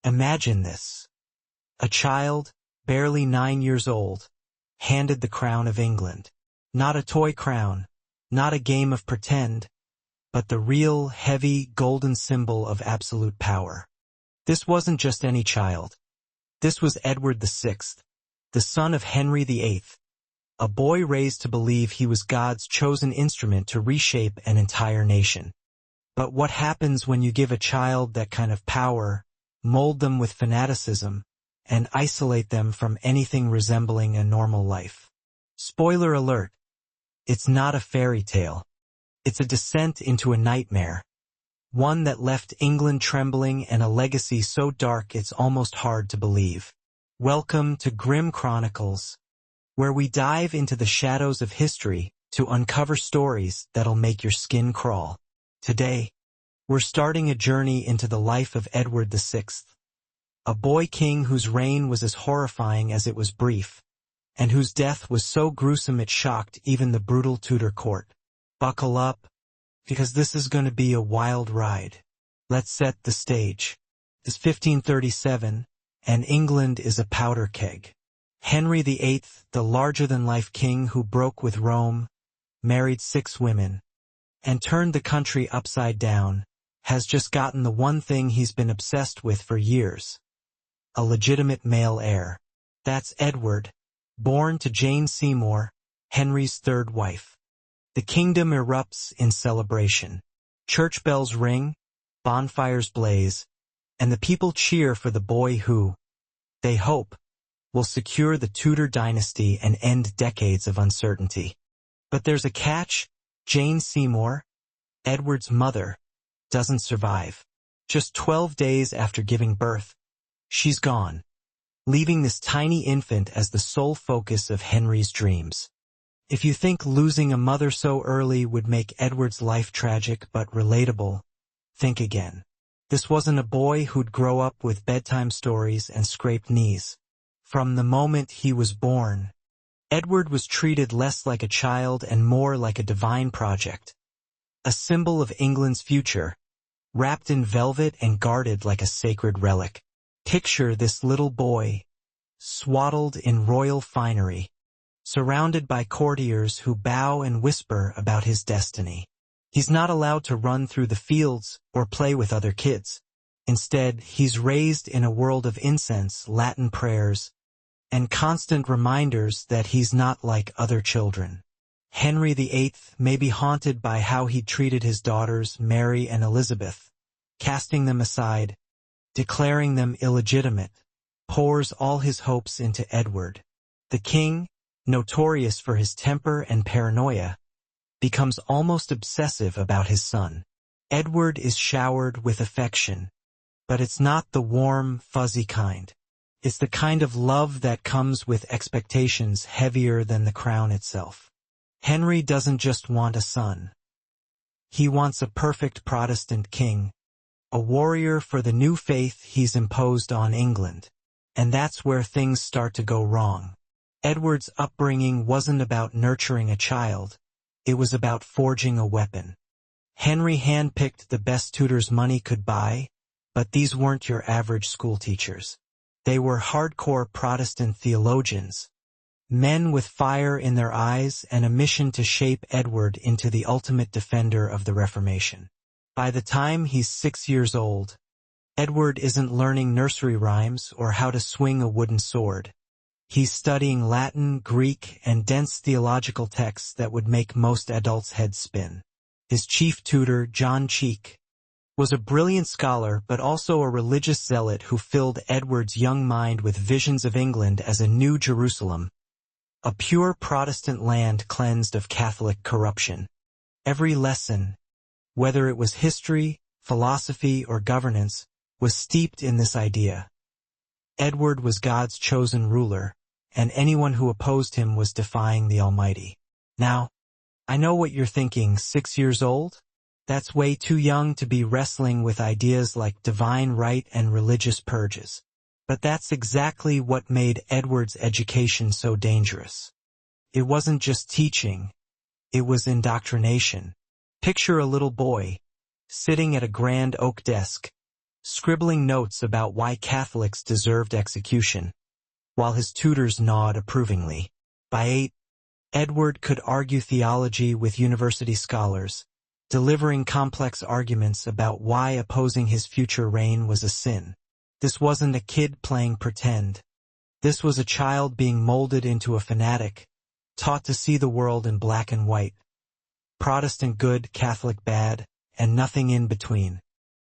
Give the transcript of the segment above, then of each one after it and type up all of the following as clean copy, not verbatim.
Imagine this. A child, barely 9 years old, handed the crown of England. Not a toy crown, not a game of pretend, but the real, heavy, golden symbol of absolute power. This wasn't just any child. This was Edward VI, the son of Henry VIII, a boy raised to believe he was God's chosen instrument to reshape an entire nation. But what happens when you give a child that kind of power, mold them with fanaticism, and isolate them from anything resembling a normal life? Spoiler alert, it's not a fairy tale. It's a descent into a nightmare, one that left England trembling and a legacy so dark it's almost hard to believe. Welcome to Grim Chronicles, where we dive into the shadows of history to uncover stories that'll make your skin crawl. Today, we're starting a journey into the life of Edward VI, a boy king whose reign was as horrifying as it was brief, and whose death was so gruesome it shocked even the brutal Tudor court. Buckle up, because this is going to be a wild ride. Let's set the stage. It's 1537, and England is a powder keg. Henry VIII, the larger-than-life king who broke with Rome, married 6 women, and turned the country upside down, has just gotten the one thing he's been obsessed with for years: a legitimate male heir. That's Edward, born to Jane Seymour, Henry's 3rd wife. The kingdom erupts in celebration. Church bells ring, bonfires blaze, and the people cheer for the boy who, they hope, will secure the Tudor dynasty and end decades of uncertainty. But there's a catch. Jane Seymour, Edward's mother, doesn't survive. Just 12 days after giving birth, she's gone, leaving this tiny infant as the sole focus of Henry's dreams. If you think losing a mother so early would make Edward's life tragic but relatable, think again. This wasn't a boy who'd grow up with bedtime stories and scraped knees. From the moment he was born, Edward was treated less like a child and more like a divine project, a symbol of England's future, wrapped in velvet and guarded like a sacred relic. Picture this little boy, swaddled in royal finery, surrounded by courtiers who bow and whisper about his destiny. He's not allowed to run through the fields or play with other kids. Instead, he's raised in a world of incense, Latin prayers, and constant reminders that he's not like other children. Henry VIII may be haunted by how he treated his daughters, Mary and Elizabeth, casting them aside, declaring them illegitimate, pours all his hopes into Edward. The king, notorious for his temper and paranoia, becomes almost obsessive about his son. Edward is showered with affection, but it's not the warm, fuzzy kind. It's the kind of love that comes with expectations heavier than the crown itself. Henry doesn't just want a son. He wants a perfect Protestant king, a warrior for the new faith he's imposed on England. And that's where things start to go wrong. Edward's upbringing wasn't about nurturing a child. It was about forging a weapon. Henry handpicked the best tutors money could buy, but these weren't your average schoolteachers. They were hardcore Protestant theologians, men with fire in their eyes and a mission to shape Edward into the ultimate defender of the Reformation. By the time he's 6 years old, Edward isn't learning nursery rhymes or how to swing a wooden sword. He's studying Latin, Greek, and dense theological texts that would make most adults' heads spin. His chief tutor, John Cheek, was a brilliant scholar but also a religious zealot who filled Edward's young mind with visions of England as a new Jerusalem, a pure Protestant land cleansed of Catholic corruption. Every lesson, whether it was history, philosophy, or governance, was steeped in this idea. Edward was God's chosen ruler, and anyone who opposed him was defying the Almighty. Now, I know what you're thinking. 6 years old? That's way too young to be wrestling with ideas like divine right and religious purges. But that's exactly what made Edward's education so dangerous. It wasn't just teaching, it was indoctrination. Picture a little boy, sitting at a grand oak desk, scribbling notes about why Catholics deserved execution, while his tutors nod approvingly. By 8, Edward could argue theology with university scholars, delivering complex arguments about why opposing his future reign was a sin. This wasn't a kid playing pretend. This was a child being molded into a fanatic, taught to see the world in black and white. Protestant good, Catholic bad, and nothing in between.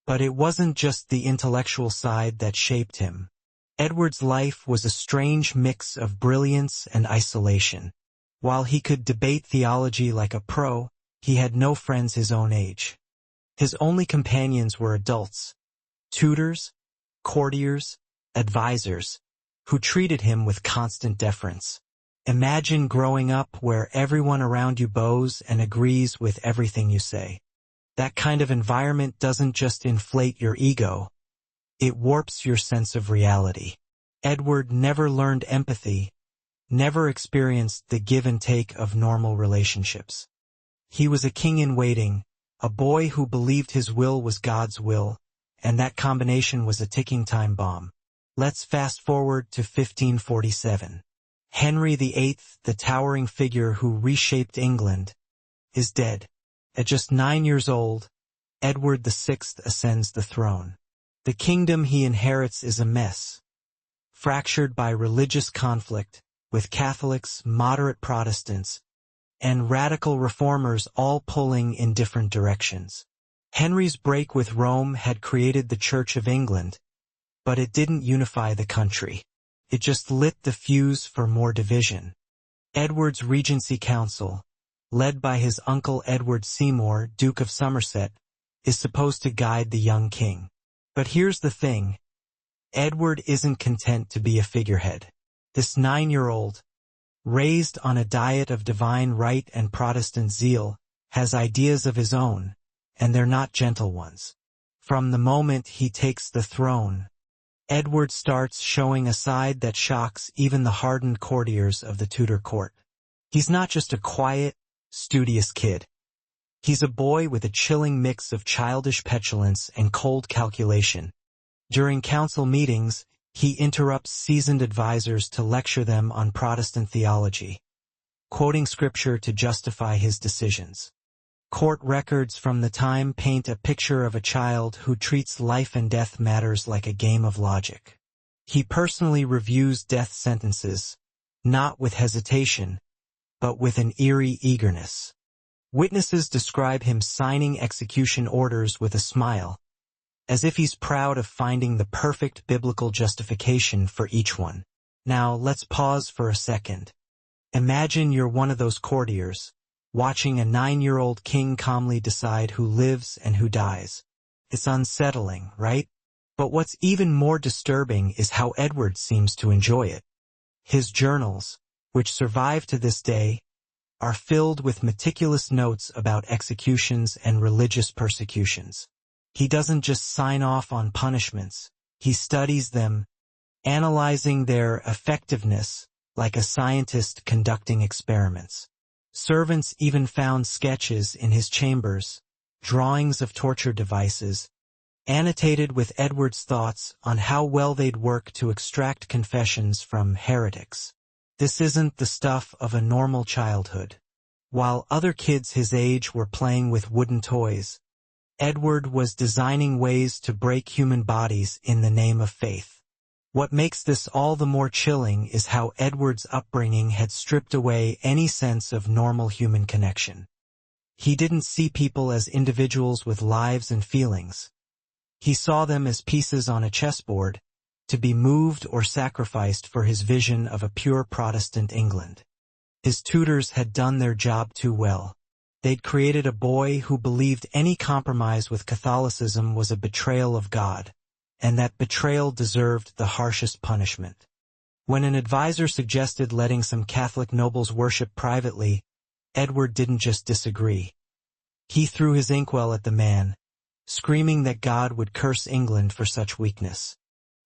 But it wasn't just the intellectual side that shaped him. Edward's life was a strange mix of brilliance and isolation. While he could debate theology like a pro, he had no friends his own age. His only companions were adults, tutors, courtiers, advisors, who treated him with constant deference. Imagine growing up where everyone around you bows and agrees with everything you say. That kind of environment doesn't just inflate your ego, it warps your sense of reality. Edward never learned empathy, never experienced the give and take of normal relationships. He was a king in waiting, a boy who believed his will was God's will, and that combination was a ticking time bomb. Let's fast forward to 1547. Henry VIII, the towering figure who reshaped England, is dead. At just 9 years old, Edward VI ascends the throne. The kingdom he inherits is a mess, fractured by religious conflict, with Catholics, moderate Protestants, and radical reformers all pulling in different directions. Henry's break with Rome had created the Church of England, but it didn't unify the country. It just lit the fuse for more division. Edward's Regency Council, led by his uncle Edward Seymour, Duke of Somerset, is supposed to guide the young king. But here's the thing. Edward isn't content to be a figurehead. This 9-year-old, raised on a diet of divine right and Protestant zeal, has ideas of his own, and they're not gentle ones. From the moment he takes the throne, Edward starts showing a side that shocks even the hardened courtiers of the Tudor court. He's not just a quiet, studious kid. He's a boy with a chilling mix of childish petulance and cold calculation. During council meetings, he interrupts seasoned advisors to lecture them on Protestant theology, quoting scripture to justify his decisions. Court records from the time paint a picture of a child who treats life and death matters like a game of logic. He personally reviews death sentences, not with hesitation, but with an eerie eagerness. Witnesses describe him signing execution orders with a smile, as if he's proud of finding the perfect biblical justification for each one. Now, let's pause for a second. Imagine you're one of those courtiers, watching a 9-year-old king calmly decide who lives and who dies. It's unsettling, right? But what's even more disturbing is how Edward seems to enjoy it. His journals, which survive to this day, are filled with meticulous notes about executions and religious persecutions. He doesn't just sign off on punishments, he studies them, analyzing their effectiveness like a scientist conducting experiments. Servants even found sketches in his chambers, drawings of torture devices, annotated with Edward's thoughts on how well they'd work to extract confessions from heretics. This isn't the stuff of a normal childhood. While other kids his age were playing with wooden toys, Edward was designing ways to break human bodies in the name of faith. What makes this all the more chilling is how Edward's upbringing had stripped away any sense of normal human connection. He didn't see people as individuals with lives and feelings. He saw them as pieces on a chessboard, to be moved or sacrificed for his vision of a pure Protestant England. His tutors had done their job too well. They'd created a boy who believed any compromise with Catholicism was a betrayal of God, and that betrayal deserved the harshest punishment. When an advisor suggested letting some Catholic nobles worship privately, Edward didn't just disagree. He threw his inkwell at the man, screaming that God would curse England for such weakness.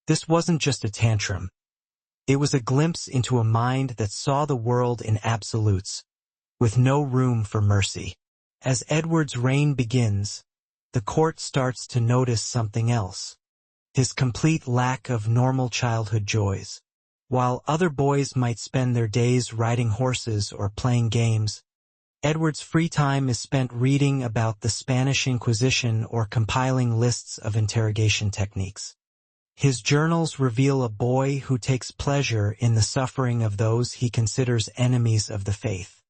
This wasn't just a tantrum. It was a glimpse into a mind that saw the world in absolutes, with no room for mercy. As Edward's reign begins, the court starts to notice something else. his complete lack of normal childhood joys. While other boys might spend their days riding horses or playing games, Edward's free time is spent reading about the Spanish Inquisition or compiling lists of interrogation techniques. His journals reveal a boy who takes pleasure in the suffering of those he considers enemies of the faith.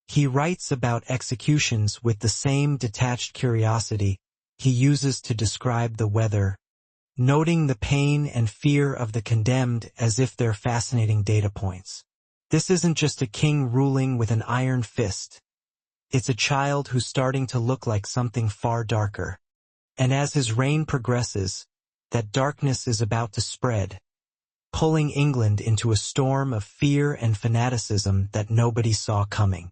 He writes about executions with the same detached curiosity he uses to describe the weather, noting the pain and fear of the condemned as if they're fascinating data points. This isn't just a king ruling with an iron fist. It's a child who's starting to look like something far darker. And as his reign progresses, that darkness is about to spread, pulling England into a storm of fear and fanaticism that nobody saw coming.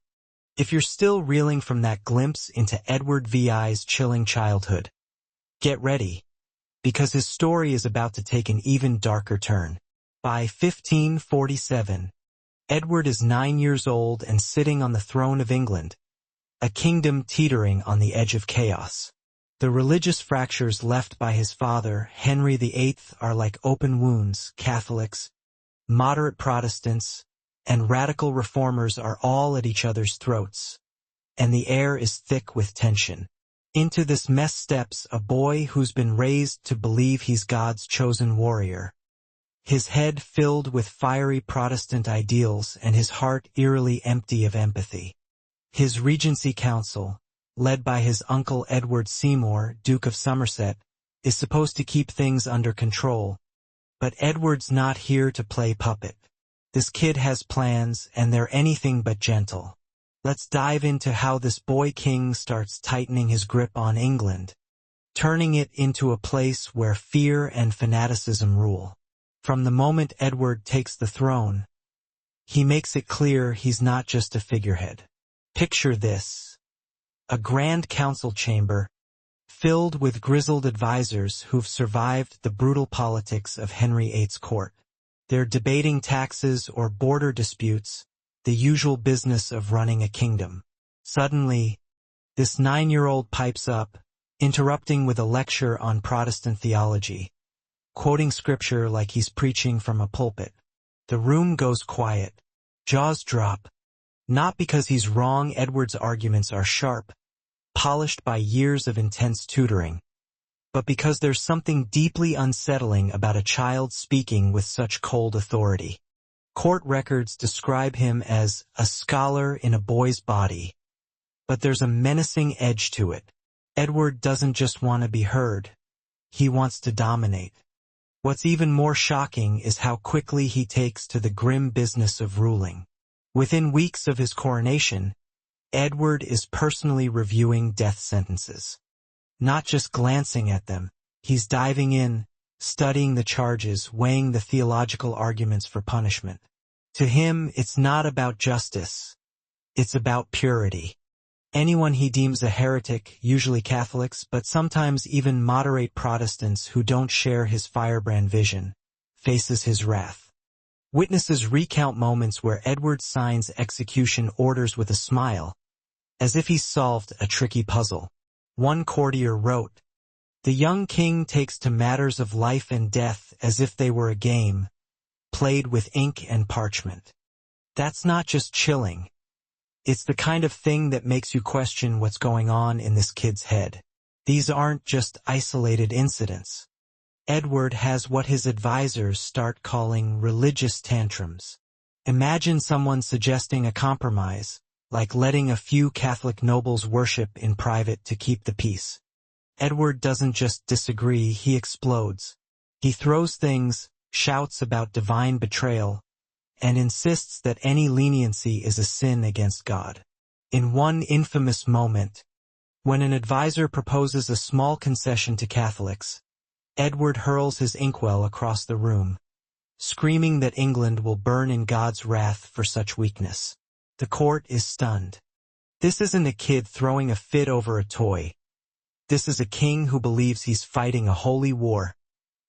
If you're still reeling from that glimpse into Edward VI's chilling childhood, get ready, because his story is about to take an even darker turn. By 1547, Edward is 9 years old and sitting on the throne of England, a kingdom teetering on the edge of chaos. The religious fractures left by his father, Henry VIII, are like open wounds. Catholics, moderate Protestants, and radical reformers are all at each other's throats, and the air is thick with tension. Into this mess steps a boy who's been raised to believe he's God's chosen warrior, his head filled with fiery Protestant ideals and his heart eerily empty of empathy. His Regency Council, led by his uncle Edward Seymour, Duke of Somerset, is supposed to keep things under control, but Edward's not here to play puppet. This kid has plans, and they're anything but gentle. Let's dive into how this boy king starts tightening his grip on England, turning it into a place where fear and fanaticism rule. From the moment Edward takes the throne, he makes it clear he's not just a figurehead. Picture this: a grand council chamber filled with grizzled advisors who've survived the brutal politics of Henry VIII's court. They're debating taxes or border disputes, the usual business of running a kingdom. Suddenly, this 9-year-old pipes up, interrupting with a lecture on Protestant theology, quoting scripture like he's preaching from a pulpit. The room goes quiet. Jaws drop. Not because he's wrong. Edward's arguments are sharp, polished by years of intense tutoring, but because there's something deeply unsettling about a child speaking with such cold authority. Court records describe him as a scholar in a boy's body, but there's a menacing edge to it. Edward doesn't just want to be heard, he wants to dominate. What's even more shocking is how quickly he takes to the grim business of ruling. Within weeks of his coronation, Edward is personally reviewing death sentences. Not just glancing at them, he's diving in, studying the charges, weighing the theological arguments for punishment. To him, it's not about justice. It's about purity. Anyone he deems a heretic, usually Catholics, but sometimes even moderate Protestants who don't share his firebrand vision, faces his wrath. Witnesses recount moments where Edward signs execution orders with a smile, as if he's solved a tricky puzzle. One courtier wrote, "The young king takes to matters of life and death as if they were a game, played with ink and parchment." That's not just chilling. It's the kind of thing that makes you question what's going on in this kid's head. These aren't just isolated incidents. Edward has what his advisors start calling religious tantrums. Imagine someone suggesting a compromise, like letting a few Catholic nobles worship in private to keep the peace. Edward doesn't just disagree, he explodes. He throws things, shouts about divine betrayal, and insists that any leniency is a sin against God. In one infamous moment, when an advisor proposes a small concession to Catholics, Edward hurls his inkwell across the room, screaming that England will burn in God's wrath for such weakness. The court is stunned. This isn't a kid throwing a fit over a toy. This is a king who believes he's fighting a holy war,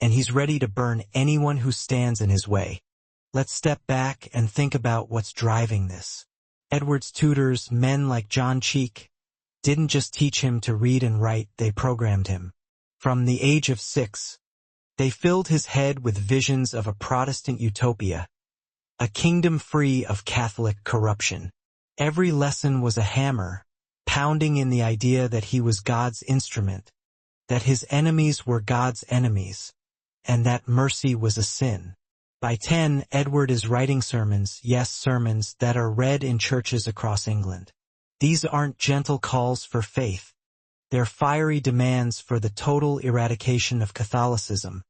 and he's ready to burn anyone who stands in his way. Let's step back and think about what's driving this. Edward's tutors, men like John Cheek, didn't just teach him to read and write, they programmed him. From the age of 6, They filled his head with visions of a Protestant utopia, a kingdom free of Catholic corruption. Every lesson was a hammer, pounding in the idea that he was God's instrument, that his enemies were God's enemies, and that mercy was a sin. By 10, Edward is writing sermons, yes, sermons that are read in churches across England. These aren't gentle calls for faith. They're fiery demands for the total eradication of Catholicism,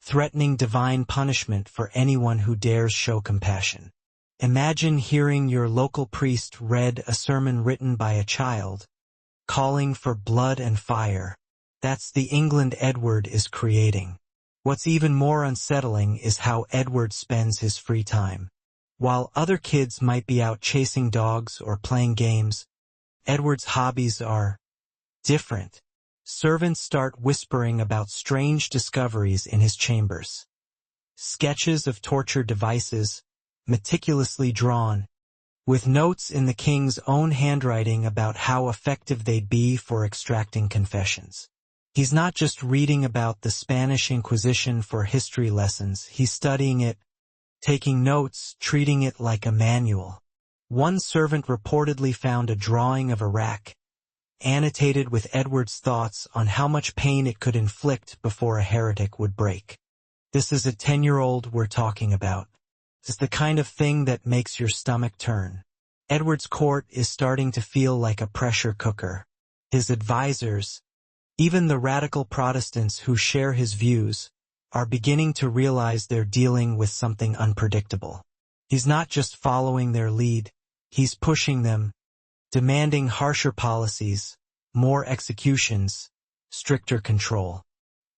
threatening divine punishment for anyone who dares show compassion. Imagine hearing your local priest read a sermon written by a child, calling for blood and fire. That's the England Edward is creating. What's even more unsettling is how Edward spends his free time. While other kids might be out chasing dogs or playing games, Edward's hobbies are different. Servants start whispering about strange discoveries in his chambers. Sketches of torture devices, meticulously drawn, with notes in the king's own handwriting about how effective they'd be for extracting confessions. He's not just reading about the Spanish Inquisition for history lessons, he's studying it, taking notes, treating it like a manual. One servant reportedly found a drawing of a rack, annotated with Edward's thoughts on how much pain it could inflict before a heretic would break. This is a 10-year-old we're talking about. It's the kind of thing that makes your stomach turn. Edward's court is starting to feel like a pressure cooker. His advisors, even the radical Protestants who share his views, are beginning to realize they're dealing with something unpredictable. He's not just following their lead, he's pushing them, demanding harsher policies, more executions, stricter control.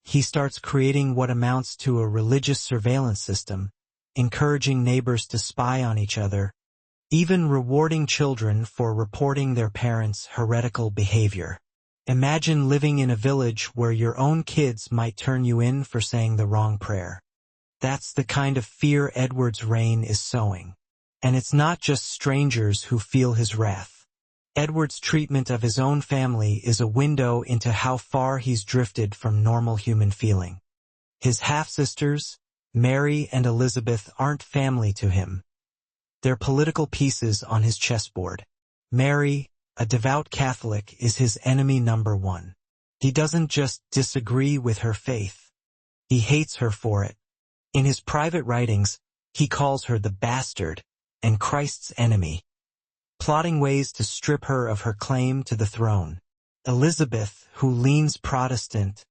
He starts creating what amounts to a religious surveillance system, encouraging neighbors to spy on each other, even rewarding children for reporting their parents' heretical behavior. Imagine living in a village where your own kids might turn you in for saying the wrong prayer. That's the kind of fear Edward's reign is sowing. And it's not just strangers who feel his wrath. Edward's treatment of his own family is a window into how far he's drifted from normal human feeling. His half-sisters, Mary and Elizabeth, aren't family to him. They're political pieces on his chessboard. Mary, a devout Catholic, is his enemy number one. He doesn't just disagree with her faith. He hates her for it. In his private writings, he calls her the bastard and Christ's enemy, plotting ways to strip her of her claim to the throne. Elizabeth, who leans Protestant,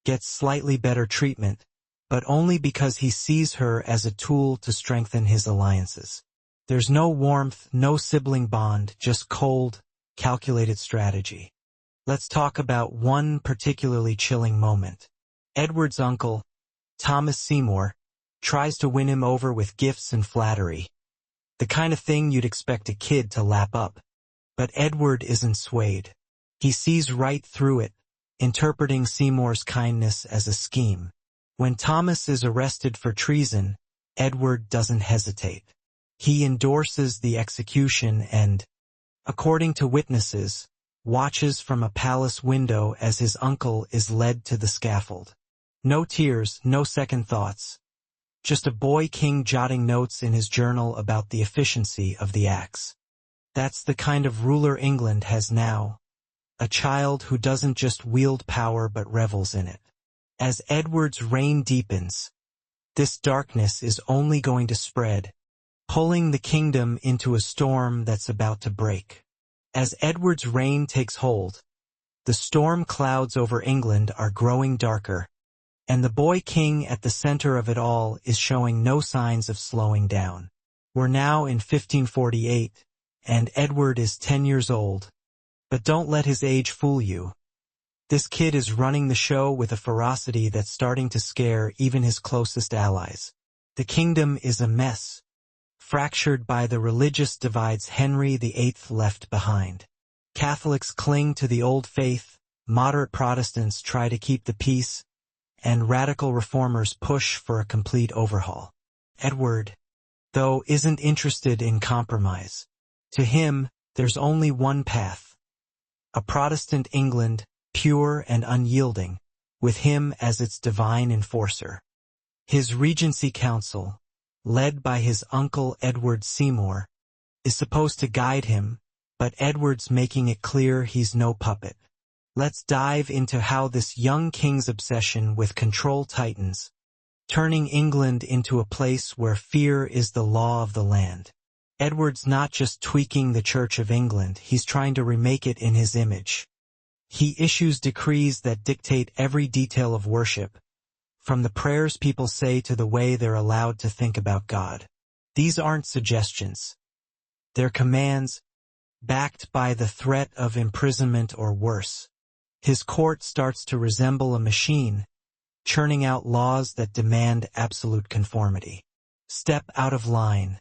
gets slightly better treatment, but only because he sees her as a tool to strengthen his alliances. There's no warmth, no sibling bond, just cold, calculated strategy. Let's talk about one particularly chilling moment. Edward's uncle, Thomas Seymour, tries to win him over with gifts and flattery. The kind of thing you'd expect a kid to lap up. But Edward isn't swayed. He sees right through it, interpreting Seymour's kindness as a scheme. When Thomas is arrested for treason, Edward doesn't hesitate. He endorses the execution and, according to witnesses, watches from a palace window as his uncle is led to the scaffold. No tears, no second thoughts. Just a boy king jotting notes in his journal about the efficiency of the axe. That's the kind of ruler England has now. A child who doesn't just wield power but revels in it. As Edward's reign deepens, this darkness is only going to spread, pulling the kingdom into a storm that's about to break. As Edward's reign takes hold, the storm clouds over England are growing darker, and the boy king at the center of it all is showing no signs of slowing down. We're now in 1548, and Edward is 10 years old. But don't let his age fool you. This kid is running the show with a ferocity that's starting to scare even his closest allies. The kingdom is a mess, fractured by the religious divides Henry VIII left behind. Catholics cling to the old faith, moderate Protestants try to keep the peace, and radical reformers push for a complete overhaul. Edward, though, isn't interested in compromise. To him, there's only one path. A Protestant England, pure and unyielding, with him as its divine enforcer. His Regency Council, led by his uncle Edward Seymour, is supposed to guide him, but Edward's making it clear he's no puppet. Let's dive into how this young king's obsession with control tightens, turning England into a place where fear is the law of the land. Edward's not just tweaking the Church of England, he's trying to remake it in his image. He issues decrees that dictate every detail of worship, from the prayers people say to the way they're allowed to think about God. These aren't suggestions. They're commands, backed by the threat of imprisonment or worse. His court starts to resemble a machine, churning out laws that demand absolute conformity. Step out of line.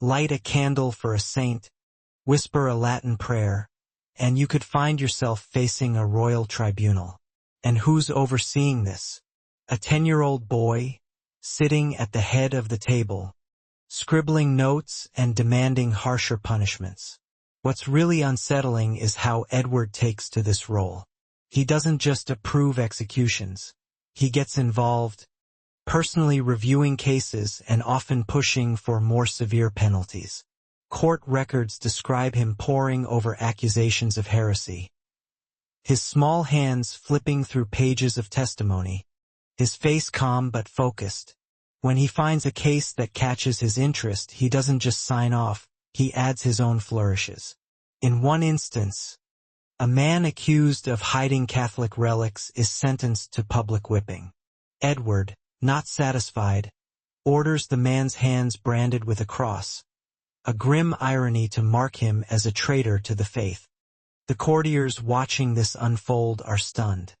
Light a candle for a saint, whisper a Latin prayer, and you could find yourself facing a royal tribunal. And who's overseeing this? A 10-year-old boy, sitting at the head of the table, scribbling notes and demanding harsher punishments. What's really unsettling is how Edward takes to this role. He doesn't just approve executions. He gets involved, personally reviewing cases and often pushing for more severe penalties. Court records describe him poring over accusations of heresy, his small hands flipping through pages of testimony, his face calm but focused. When he finds a case that catches his interest, he doesn't just sign off, he adds his own flourishes. In one instance, a man accused of hiding Catholic relics is sentenced to public whipping. Edward, not satisfied, orders the man's hands branded with a cross, a grim irony to mark him as a traitor to the faith. The courtiers watching this unfold are stunned.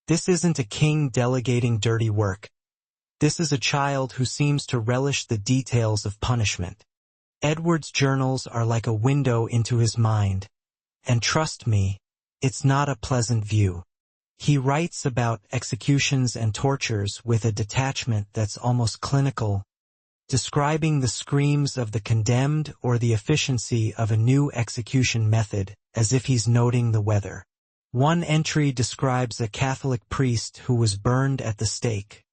This isn't a king delegating dirty work. This is a child who seems to relish the details of punishment. Edward's journals are like a window into his mind, and trust me, it's not a pleasant view. He writes about executions and tortures with a detachment that's almost clinical, describing the screams of the condemned or the efficiency of a new execution method, as if he's noting the weather. One entry describes a Catholic priest who was burned at the stake,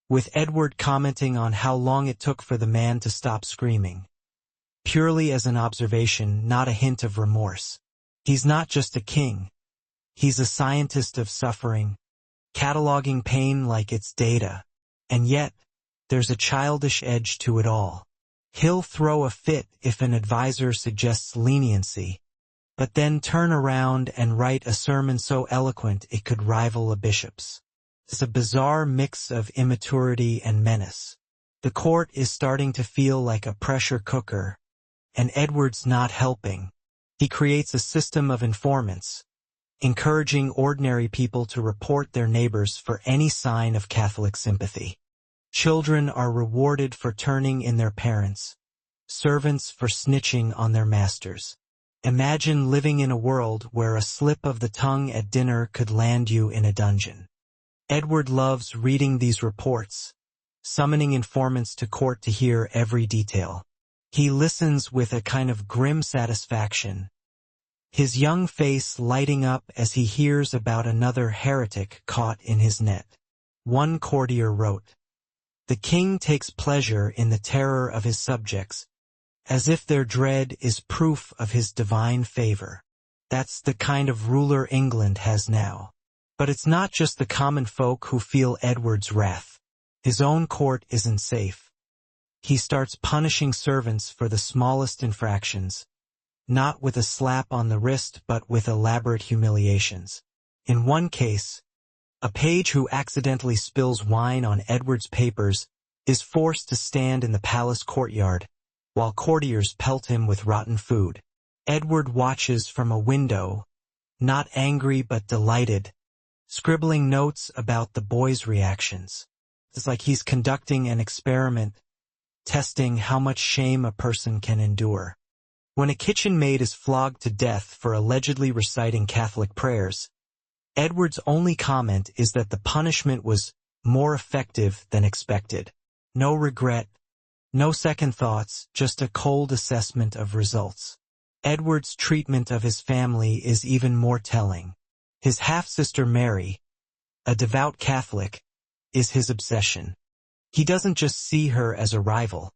with Edward commenting on how long it took for the man to stop screaming. Purely as an observation, not a hint of remorse. He's not just a king. He's a scientist of suffering, cataloging pain like it's data. And yet, there's a childish edge to it all. He'll throw a fit if an advisor suggests leniency, but then turn around and write a sermon so eloquent it could rival a bishop's. It's a bizarre mix of immaturity and menace. The court is starting to feel like a pressure cooker, and Edward's not helping. He creates a system of informants, encouraging ordinary people to report their neighbors for any sign of Catholic sympathy. Children are rewarded for turning in their parents, servants for snitching on their masters. Imagine living in a world where a slip of the tongue at dinner could land you in a dungeon. Edward loves reading these reports, summoning informants to court to hear every detail. He listens with a kind of grim satisfaction, his young face lighting up as he hears about another heretic caught in his net. One courtier wrote, "The king takes pleasure in the terror of his subjects, as if their dread is proof of his divine favor." That's the kind of ruler England has now. But it's not just the common folk who feel Edward's wrath. His own court isn't safe. He starts punishing servants for the smallest infractions, not with a slap on the wrist but with elaborate humiliations. In one case, a page who accidentally spills wine on Edward's papers is forced to stand in the palace courtyard, while courtiers pelt him with rotten food. Edward watches from a window, not angry but delighted, scribbling notes about the boy's reactions. It's like he's conducting an experiment, testing how much shame a person can endure. When a kitchen maid is flogged to death for allegedly reciting Catholic prayers, Edward's only comment is that the punishment was more effective than expected. No regret, no second thoughts, just a cold assessment of results. Edward's treatment of his family is even more telling. His half-sister Mary, a devout Catholic, is his obsession. He doesn't just see her as a rival.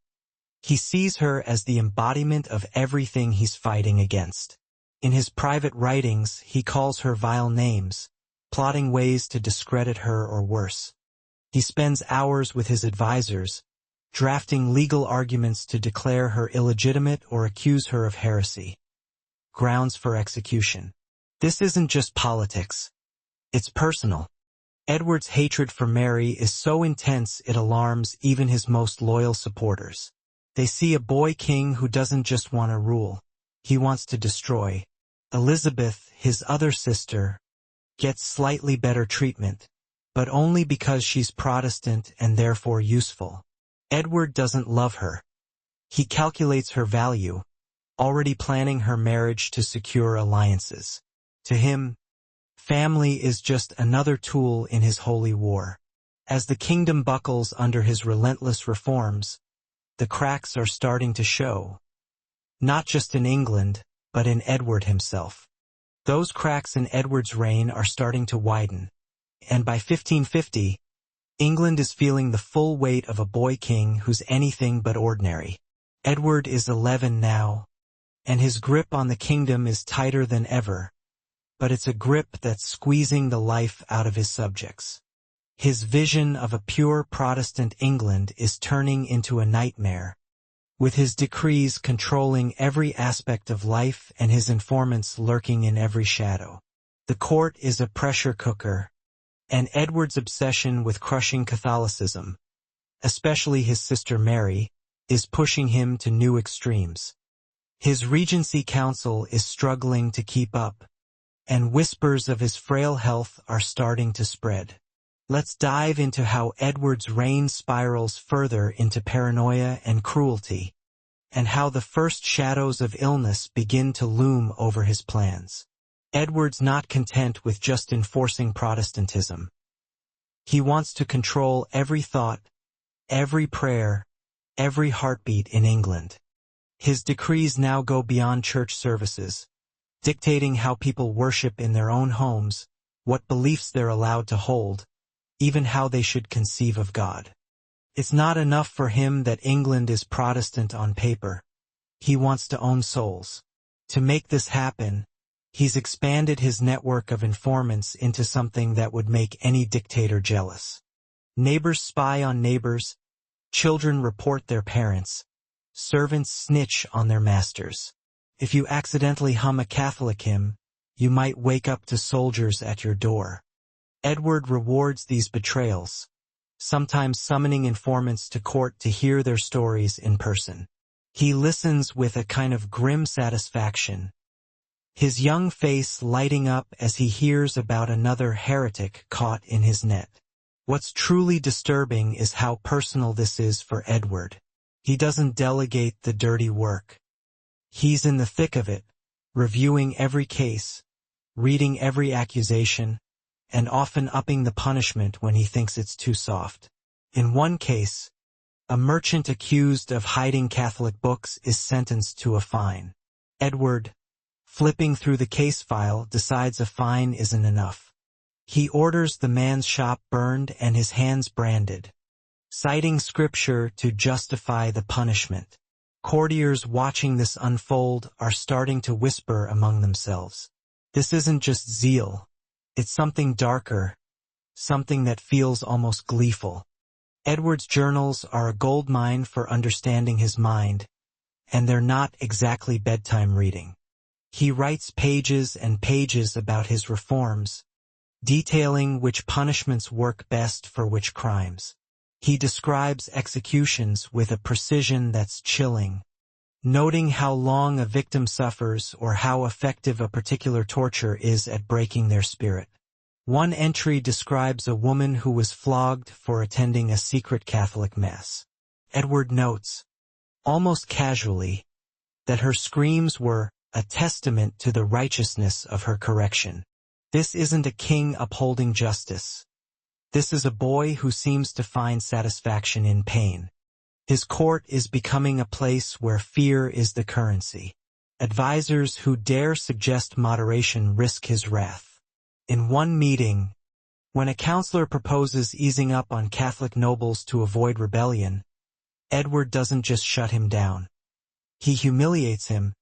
He sees her as the embodiment of everything he's fighting against. In his private writings, he calls her vile names, plotting ways to discredit her or worse. He spends hours with his advisors, drafting legal arguments to declare her illegitimate or accuse her of heresy. Grounds for execution. This isn't just politics. It's personal. Edward's hatred for Mary is so intense it alarms even his most loyal supporters. They see a boy king who doesn't just want to rule. He wants to destroy. Elizabeth, his other sister, gets slightly better treatment, but only because she's Protestant and therefore useful. Edward doesn't love her. He calculates her value, already planning her marriage to secure alliances. To him, family is just another tool in his holy war. As the kingdom buckles under his relentless reforms, the cracks are starting to show. Not just in England, but in Edward himself. Those cracks in Edward's reign are starting to widen, and by 1550, England is feeling the full weight of a boy king who's anything but ordinary. Edward is 11 now, and his grip on the kingdom is tighter than ever, but it's a grip that's squeezing the life out of his subjects. His vision of a pure Protestant England is turning into a nightmare, with his decrees controlling every aspect of life and his informants lurking in every shadow. The court is a pressure cooker, and Edward's obsession with crushing Catholicism, especially his sister Mary, is pushing him to new extremes. His Regency Council is struggling to keep up, and whispers of his frail health are starting to spread. Let's dive into how Edward's reign spirals further into paranoia and cruelty, and how the first shadows of illness begin to loom over his plans. Edward's not content with just enforcing Protestantism. He wants to control every thought, every prayer, every heartbeat in England. His decrees now go beyond church services, dictating how people worship in their own homes, what beliefs they're allowed to hold, even how they should conceive of God. It's not enough for him that England is Protestant on paper. He wants to own souls. To make this happen, he's expanded his network of informants into something that would make any dictator jealous. Neighbors spy on neighbors, children report their parents, servants snitch on their masters. If you accidentally hum a Catholic hymn, you might wake up to soldiers at your door. Edward rewards these betrayals, sometimes summoning informants to court to hear their stories in person. He listens with a kind of grim satisfaction, his young face lighting up as he hears about another heretic caught in his net. What's truly disturbing is how personal this is for Edward. He doesn't delegate the dirty work. He's in the thick of it, reviewing every case, reading every accusation, and often upping the punishment when he thinks it's too soft. In one case, a merchant accused of hiding Catholic books is sentenced to a fine. Edward, flipping through the case file, decides a fine isn't enough. He orders the man's shop burned and his hands branded, citing scripture to justify the punishment. Courtiers watching this unfold are starting to whisper among themselves. This isn't just zeal. It's something darker, something that feels almost gleeful. Edward's journals are a goldmine for understanding his mind, and they're not exactly bedtime reading. He writes pages and pages about his reforms, detailing which punishments work best for which crimes. He describes executions with a precision that's chilling, noting how long a victim suffers or how effective a particular torture is at breaking their spirit. One entry describes a woman who was flogged for attending a secret Catholic mass. Edward notes, almost casually, that her screams were a testament to the righteousness of her correction. This isn't a king upholding justice. This is a boy who seems to find satisfaction in pain. His court is becoming a place where fear is the currency. Advisors who dare suggest moderation risk his wrath. In one meeting, When a counselor proposes easing up on Catholic nobles to avoid rebellion, Edward doesn't just shut him down. He humiliates him,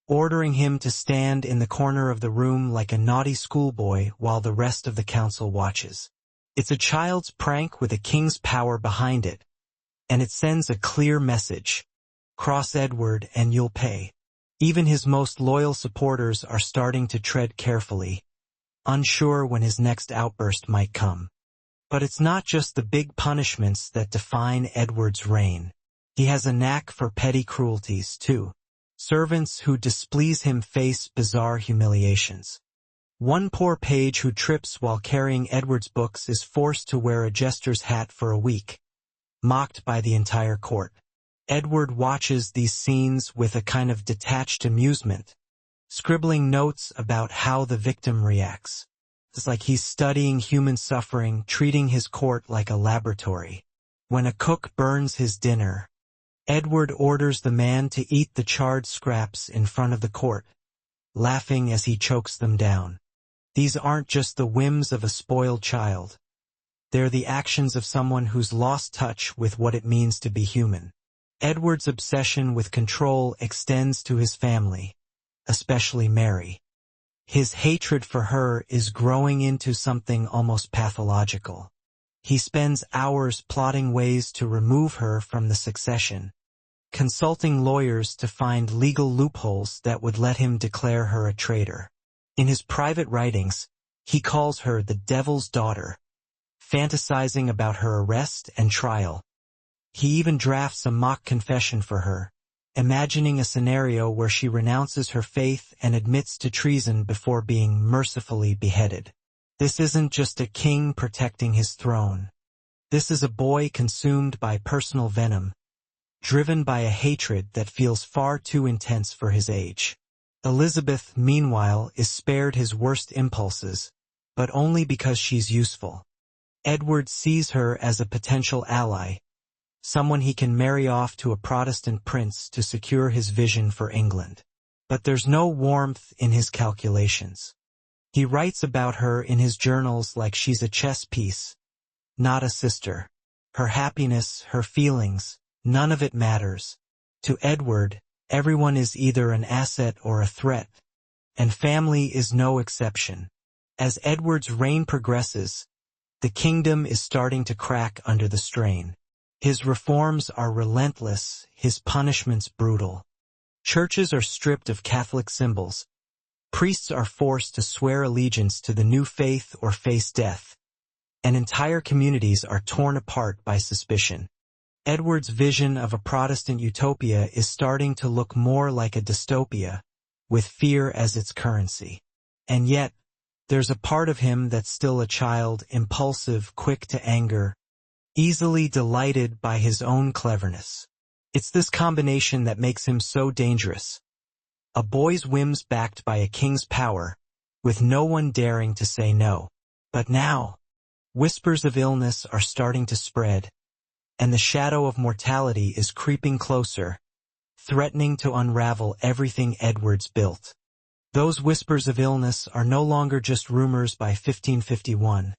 ordering him to stand in the corner of the room like a naughty schoolboy while the rest of the council watches. It's a child's prank with a king's power behind it, and it sends a clear message: cross Edward and you'll pay. Even his most loyal supporters are starting to tread carefully, unsure when his next outburst might come. But it's not just the big punishments that define Edward's reign. He has a knack for petty cruelties, too. Servants who displease him face bizarre humiliations. One poor page who trips while carrying Edward's books is forced to wear a jester's hat for a week, mocked by the entire court. Edward watches these scenes with a kind of detached amusement, scribbling notes about how the victim reacts. It's like he's studying human suffering, treating his court like a laboratory. When a cook burns his dinner, Edward orders the man to eat the charred scraps in front of the court, laughing as he chokes them down. These aren't just the whims of a spoiled child. They're the actions of someone who's lost touch with what it means to be human. Edward's obsession with control extends to his family, especially Mary. His hatred for her is growing into something almost pathological. He spends hours plotting ways to remove her from the succession, consulting lawyers to find legal loopholes that would let him declare her a traitor. In his private writings, he calls her the devil's daughter, fantasizing about her arrest and trial. He even drafts a mock confession for her, imagining a scenario where she renounces her faith and admits to treason before being mercifully beheaded. This isn't just a king protecting his throne. This is a boy consumed by personal venom, driven by a hatred that feels far too intense for his age. Elizabeth, meanwhile, is spared his worst impulses, but only because she's useful. Edward sees her as a potential ally, someone he can marry off to a Protestant prince to secure his vision for England. But there's no warmth in his calculations. He writes about her in his journals like she's a chess piece, not a sister. Her happiness, her feelings, none of it matters. To Edward, everyone is either an asset or a threat, and family is no exception. As Edward's reign progresses, the kingdom is starting to crack under the strain. His reforms are relentless, his punishments brutal. Churches are stripped of Catholic symbols. Priests are forced to swear allegiance to the new faith or face death, and entire communities are torn apart by suspicion. Edward's vision of a Protestant utopia is starting to look more like a dystopia, with fear as its currency. And yet, there's a part of him that's still a child, impulsive, quick to anger, easily delighted by his own cleverness. It's this combination that makes him so dangerous. A boy's whims backed by a king's power, with no one daring to say no. But now, whispers of illness are starting to spread, and the shadow of mortality is creeping closer, threatening to unravel everything Edward's built. Those whispers of illness are no longer just rumors by 1551,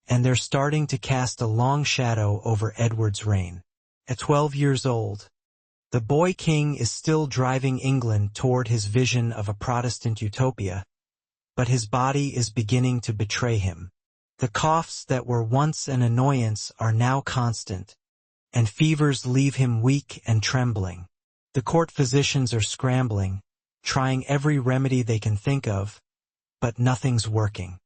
and they're starting to cast a long shadow over Edward's reign. At 12 years old, the boy king is still driving England toward his vision of a Protestant utopia, but his body is beginning to betray him. The coughs that were once an annoyance are now constant, and fevers leave him weak and trembling. The court physicians are scrambling, trying every remedy they can think of, but nothing's working.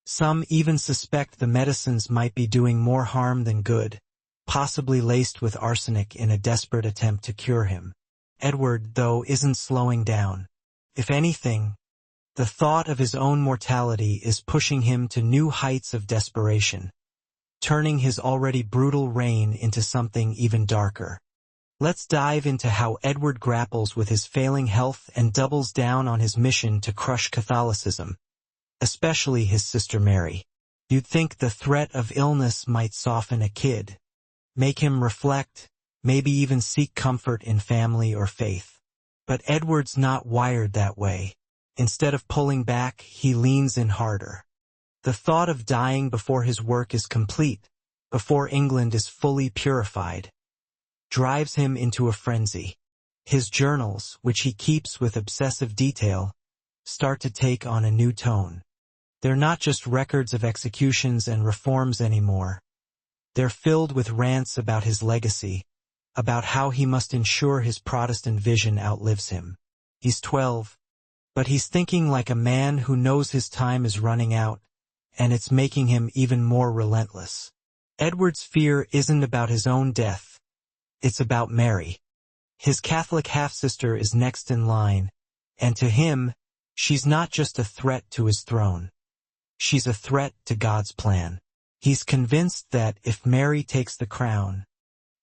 Some even suspect the medicines might be doing more harm than good, possibly laced with arsenic in a desperate attempt to cure him. Edward, though, isn't slowing down. If anything, the thought of his own mortality is pushing him to new heights of desperation, turning his already brutal reign into something even darker. Let's dive into how Edward grapples with his failing health and doubles down on his mission to crush Catholicism, especially his sister Mary. You'd think the threat of illness might soften a kid, make him reflect, maybe even seek comfort in family or faith. But Edward's not wired that way. Instead of pulling back, he leans in harder. The thought of dying before his work is complete, before England is fully purified, drives him into a frenzy. His journals, which he keeps with obsessive detail, start to take on a new tone. They're not just records of executions and reforms anymore. They're filled with rants about his legacy, about how he must ensure his Protestant vision outlives him. He's 12, but he's thinking like a man who knows his time is running out, and it's making him even more relentless. Edward's fear isn't about his own death. It's about Mary. His Catholic half-sister is next in line, and to him, she's not just a threat to his throne. She's a threat to God's plan. He's convinced that if Mary takes the crown,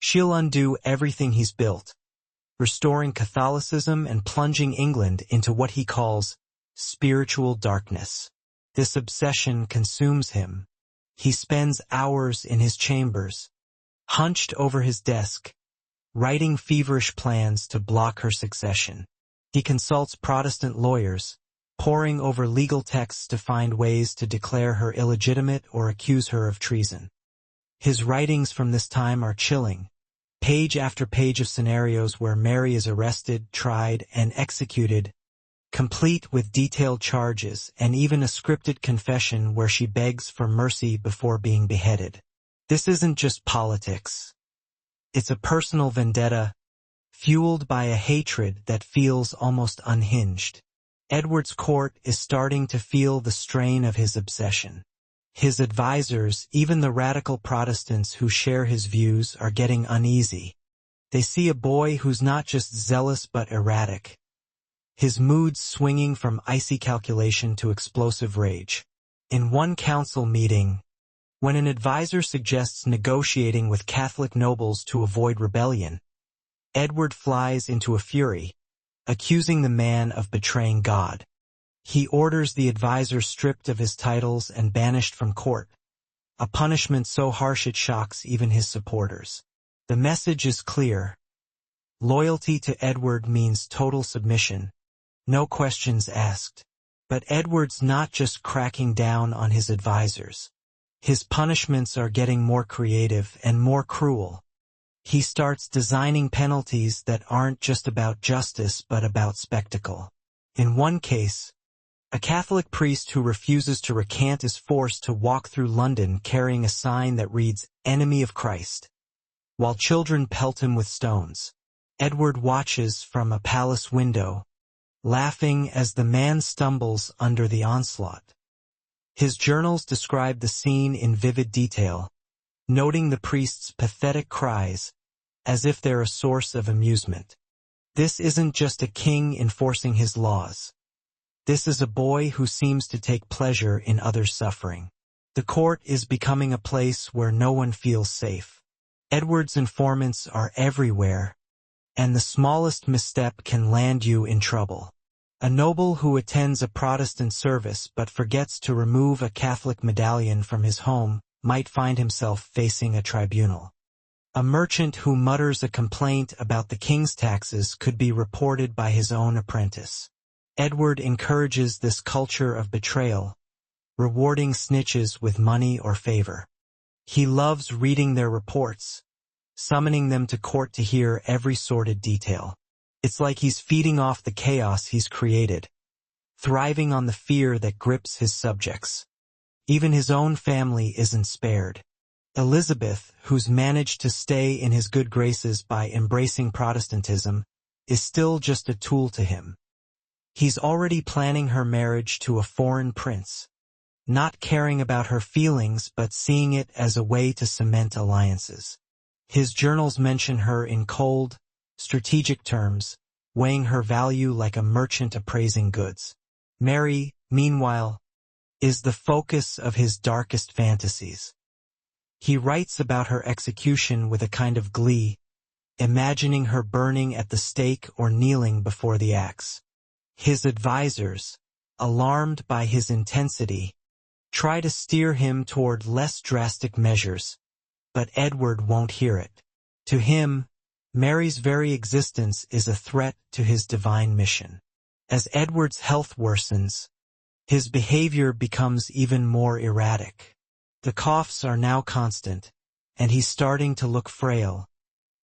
she'll undo everything he's built, restoring Catholicism and plunging England into what he calls spiritual darkness. This obsession consumes him. He spends hours in his chambers, hunched over his desk, writing feverish plans to block her succession. He consults Protestant lawyers, poring over legal texts to find ways to declare her illegitimate or accuse her of treason. His writings from this time are chilling, page after page of scenarios where Mary is arrested, tried, and executed, complete with detailed charges and even a scripted confession where she begs for mercy before being beheaded. This isn't just politics. It's a personal vendetta, fueled by a hatred that feels almost unhinged. Edward's court is starting to feel the strain of his obsession. His advisors, even the radical Protestants who share his views, are getting uneasy. They see a boy who's not just zealous but erratic, his moods swinging from icy calculation to explosive rage. In one council meeting, when an advisor suggests negotiating with Catholic nobles to avoid rebellion, Edward flies into a fury, accusing the man of betraying God. He orders the advisor stripped of his titles and banished from court, a punishment so harsh it shocks even his supporters. The message is clear. Loyalty to Edward means total submission, no questions asked. But Edward's not just cracking down on his advisors. His punishments are getting more creative and more cruel. He starts designing penalties that aren't just about justice but about spectacle. In one case, a Catholic priest who refuses to recant is forced to walk through London carrying a sign that reads, "Enemy of Christ," while children pelt him with stones. Edward watches from a palace window, laughing as the man stumbles under the onslaught. His journals describe the scene in vivid detail, noting the priest's pathetic cries, as if they're a source of amusement. This isn't just a king enforcing his laws. This is a boy who seems to take pleasure in others' suffering. The court is becoming a place where no one feels safe. Edward's informants are everywhere, and the smallest misstep can land you in trouble. A noble who attends a Protestant service but forgets to remove a Catholic medallion from his home might find himself facing a tribunal. A merchant who mutters a complaint about the king's taxes could be reported by his own apprentice. Edward encourages this culture of betrayal, rewarding snitches with money or favor. He loves reading their reports, summoning them to court to hear every sordid detail. It's like he's feeding off the chaos he's created, thriving on the fear that grips his subjects. Even his own family isn't spared. Elizabeth, who's managed to stay in his good graces by embracing Protestantism, is still just a tool to him. He's already planning her marriage to a foreign prince, not caring about her feelings but seeing it as a way to cement alliances. His journals mention her in cold, strategic terms, weighing her value like a merchant appraising goods. Mary, meanwhile, is the focus of his darkest fantasies. He writes about her execution with a kind of glee, imagining her burning at the stake or kneeling before the axe. His advisors, alarmed by his intensity, try to steer him toward less drastic measures, but Edward won't hear it. To him, Mary's very existence is a threat to his divine mission. As Edward's health worsens, His behavior becomes even more erratic. The coughs are now constant, and he's starting to look frail,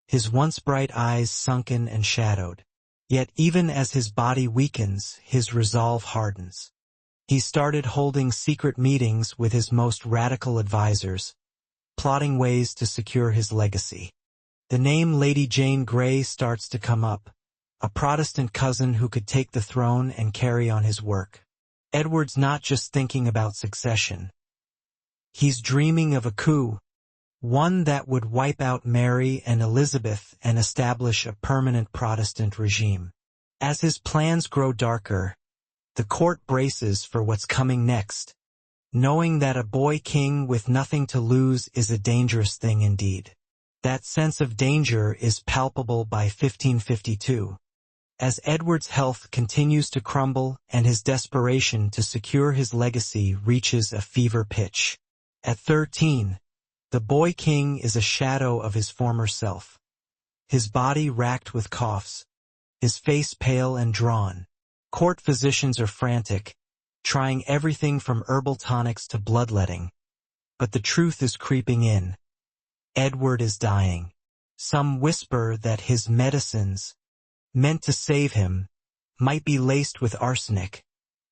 his once bright eyes sunken and shadowed. Yet even as his body weakens, his resolve hardens. He started holding secret meetings with his most radical advisors, plotting ways to secure his legacy. The name Lady Jane Grey starts to come up, a Protestant cousin who could take the throne and carry on his work. Edward's not just thinking about succession. He's dreaming of a coup, one that would wipe out Mary and Elizabeth and establish a permanent Protestant regime. As his plans grow darker, the court braces for what's coming next, knowing that a boy king with nothing to lose is a dangerous thing indeed. That sense of danger is palpable by 1552. As Edward's health continues to crumble and his desperation to secure his legacy reaches a fever pitch. At 13, the boy king is a shadow of his former self. His body racked with coughs, his face pale and drawn. Court physicians are frantic, trying everything from herbal tonics to bloodletting. But the truth is creeping in. Edward is dying. Some whisper that his medicines, meant to save him, might be laced with arsenic,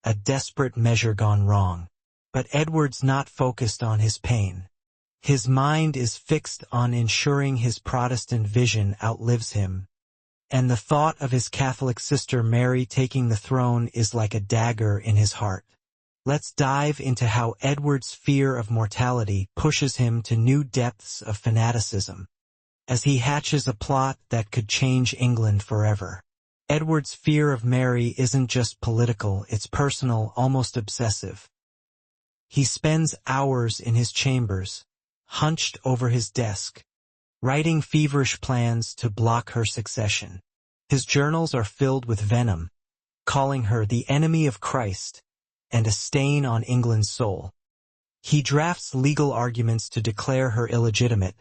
a desperate measure gone wrong. But Edward's not focused on his pain. His mind is fixed on ensuring his Protestant vision outlives him, and the thought of his Catholic sister Mary taking the throne is like a dagger in his heart. Let's dive into how Edward's fear of mortality pushes him to new depths of fanaticism, as he hatches a plot that could change England forever. Edward's fear of Mary isn't just political, it's personal, almost obsessive. He spends hours in his chambers, hunched over his desk, writing feverish plans to block her succession. His journals are filled with venom, calling her the enemy of Christ and a stain on England's soul. He drafts legal arguments to declare her illegitimate,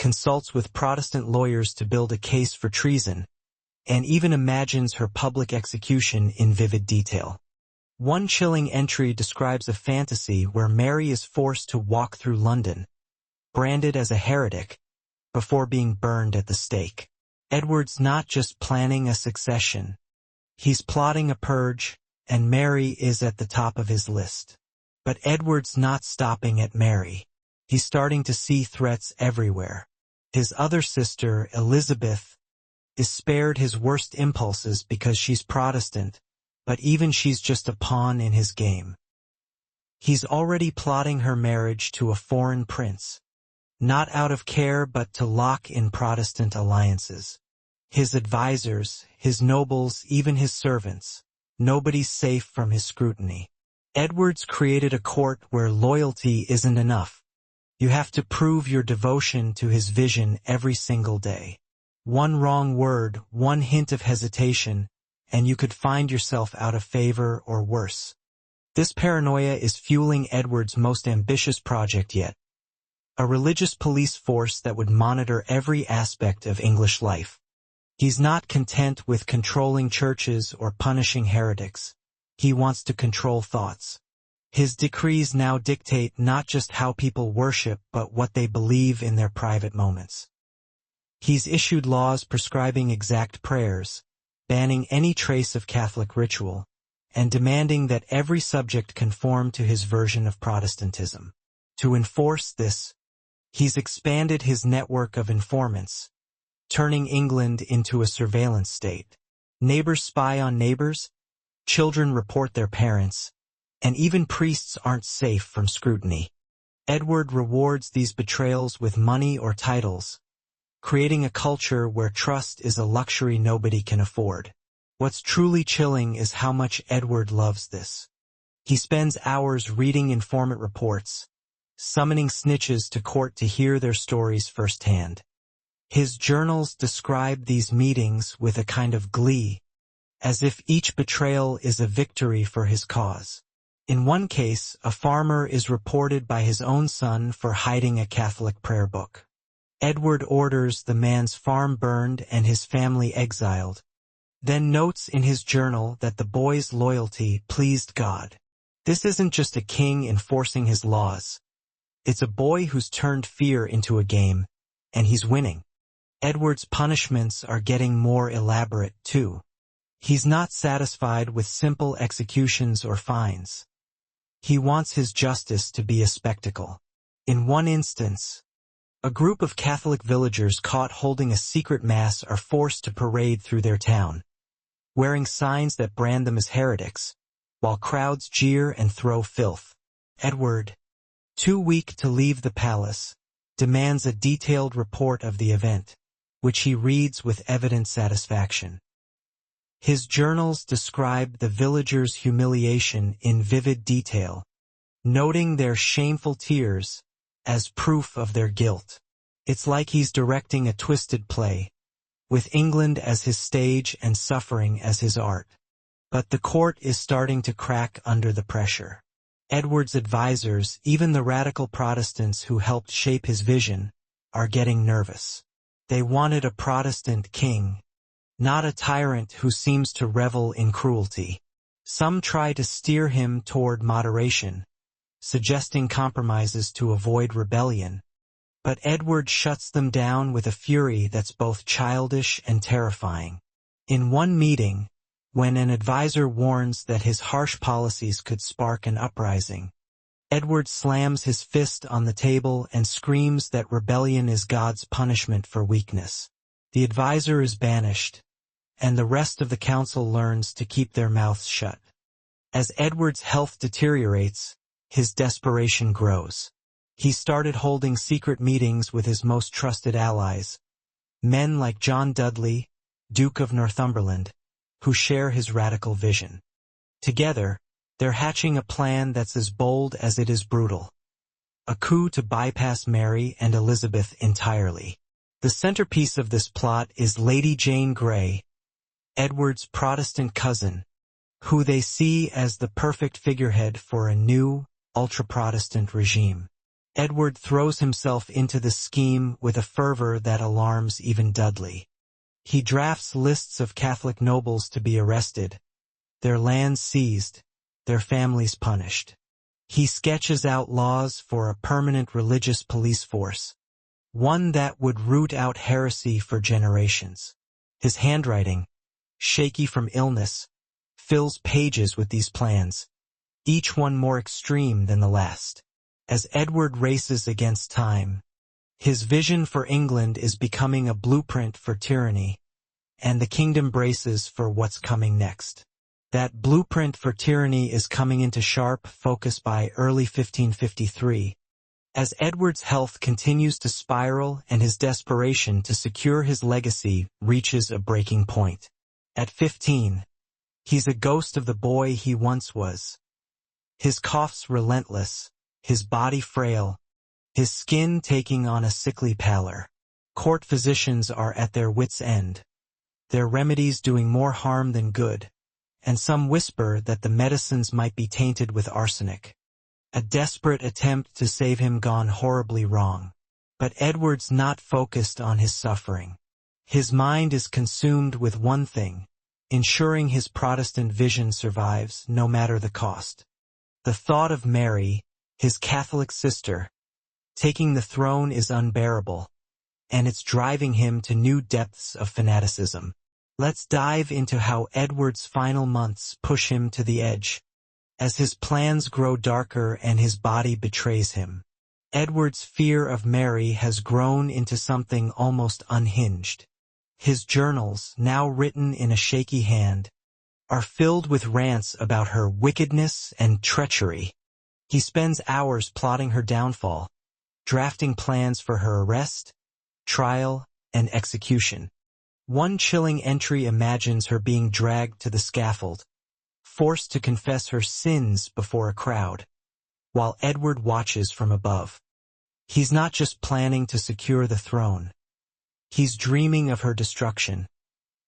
consults with Protestant lawyers to build a case for treason, and even imagines her public execution in vivid detail. One chilling entry describes a fantasy where Mary is forced to walk through London, branded as a heretic, before being burned at the stake. Edward's not just planning a succession. He's plotting a purge, and Mary is at the top of his list. But Edward's not stopping at Mary. He's starting to see threats everywhere. His other sister, Elizabeth, is spared his worst impulses because she's Protestant, but even she's just a pawn in his game. He's already plotting her marriage to a foreign prince, not out of care but to lock in Protestant alliances. His advisors, his nobles, even his servants, nobody's safe from his scrutiny. Edward's created a court where loyalty isn't enough. You have to prove your devotion to his vision every single day. One wrong word, one hint of hesitation, and you could find yourself out of favor or worse. This paranoia is fueling Edward's most ambitious project yet. A religious police force that would monitor every aspect of English life. He's not content with controlling churches or punishing heretics. He wants to control thoughts. His decrees now dictate not just how people worship but what they believe in their private moments. He's issued laws prescribing exact prayers, banning any trace of Catholic ritual, and demanding that every subject conform to his version of Protestantism. To enforce this, he's expanded his network of informants, turning England into a surveillance state. Neighbors spy on neighbors, children report their parents, and even priests aren't safe from scrutiny. Edward rewards these betrayals with money or titles, creating a culture where trust is a luxury nobody can afford. What's truly chilling is how much Edward loves this. He spends hours reading informant reports, summoning snitches to court to hear their stories firsthand. His journals describe these meetings with a kind of glee, as if each betrayal is a victory for his cause. In one case, a farmer is reported by his own son for hiding a Catholic prayer book. Edward orders the man's farm burned and his family exiled, then notes in his journal that the boy's loyalty pleased God. This isn't just a king enforcing his laws. It's a boy who's turned fear into a game, and he's winning. Edward's punishments are getting more elaborate, too. He's not satisfied with simple executions or fines. He wants his justice to be a spectacle. In one instance, a group of Catholic villagers caught holding a secret mass are forced to parade through their town, wearing signs that brand them as heretics, while crowds jeer and throw filth. Edward, too weak to leave the palace, demands a detailed report of the event, which he reads with evident satisfaction. His journals describe the villagers' humiliation in vivid detail, noting their shameful tears as proof of their guilt. It's like he's directing a twisted play, with England as his stage and suffering as his art. But the court is starting to crack under the pressure. Edward's advisors, even the radical Protestants who helped shape his vision, are getting nervous. They wanted a Protestant king, not a tyrant who seems to revel in cruelty. Some try to steer him toward moderation, suggesting compromises to avoid rebellion. But Edward shuts them down with a fury that's both childish and terrifying. In one meeting, when an advisor warns that his harsh policies could spark an uprising, Edward slams his fist on the table and screams that rebellion is God's punishment for weakness. The advisor is banished, and the rest of the council learns to keep their mouths shut. As Edward's health deteriorates, his desperation grows. He started holding secret meetings with his most trusted allies, men like John Dudley, Duke of Northumberland, who share his radical vision. Together, they're hatching a plan that's as bold as it is brutal. A coup to bypass Mary and Elizabeth entirely. The centerpiece of this plot is Lady Jane Grey, Edward's Protestant cousin, who they see as the perfect figurehead for a new, ultra-Protestant regime. Edward throws himself into the scheme with a fervor that alarms even Dudley. He drafts lists of Catholic nobles to be arrested, their lands seized, their families punished. He sketches out laws for a permanent religious police force, one that would root out heresy for generations. His handwriting, shaky from illness, fills pages with these plans, each one more extreme than the last. As Edward races against time, his vision for England is becoming a blueprint for tyranny, and the kingdom braces for what's coming next. That blueprint for tyranny is coming into sharp focus by early 1553, as Edward's health continues to spiral and his desperation to secure his legacy reaches a breaking point. At 15, he's a ghost of the boy he once was. His cough's relentless, his body frail, his skin taking on a sickly pallor. Court physicians are at their wits' end, their remedies doing more harm than good, and some whisper that the medicines might be tainted with arsenic. A desperate attempt to save him gone horribly wrong. But Edward's not focused on his suffering. His mind is consumed with one thing, ensuring his Protestant vision survives no matter the cost. The thought of Mary, his Catholic sister, taking the throne is unbearable, and it's driving him to new depths of fanaticism. Let's dive into how Edward's final months push him to the edge, as his plans grow darker and his body betrays him. Edward's fear of Mary has grown into something almost unhinged. His journals, now written in a shaky hand, are filled with rants about her wickedness and treachery. He spends hours plotting her downfall, drafting plans for her arrest, trial, and execution. One chilling entry imagines her being dragged to the scaffold, forced to confess her sins before a crowd, while Edward watches from above. He's not just planning to secure the throne. He's dreaming of her destruction,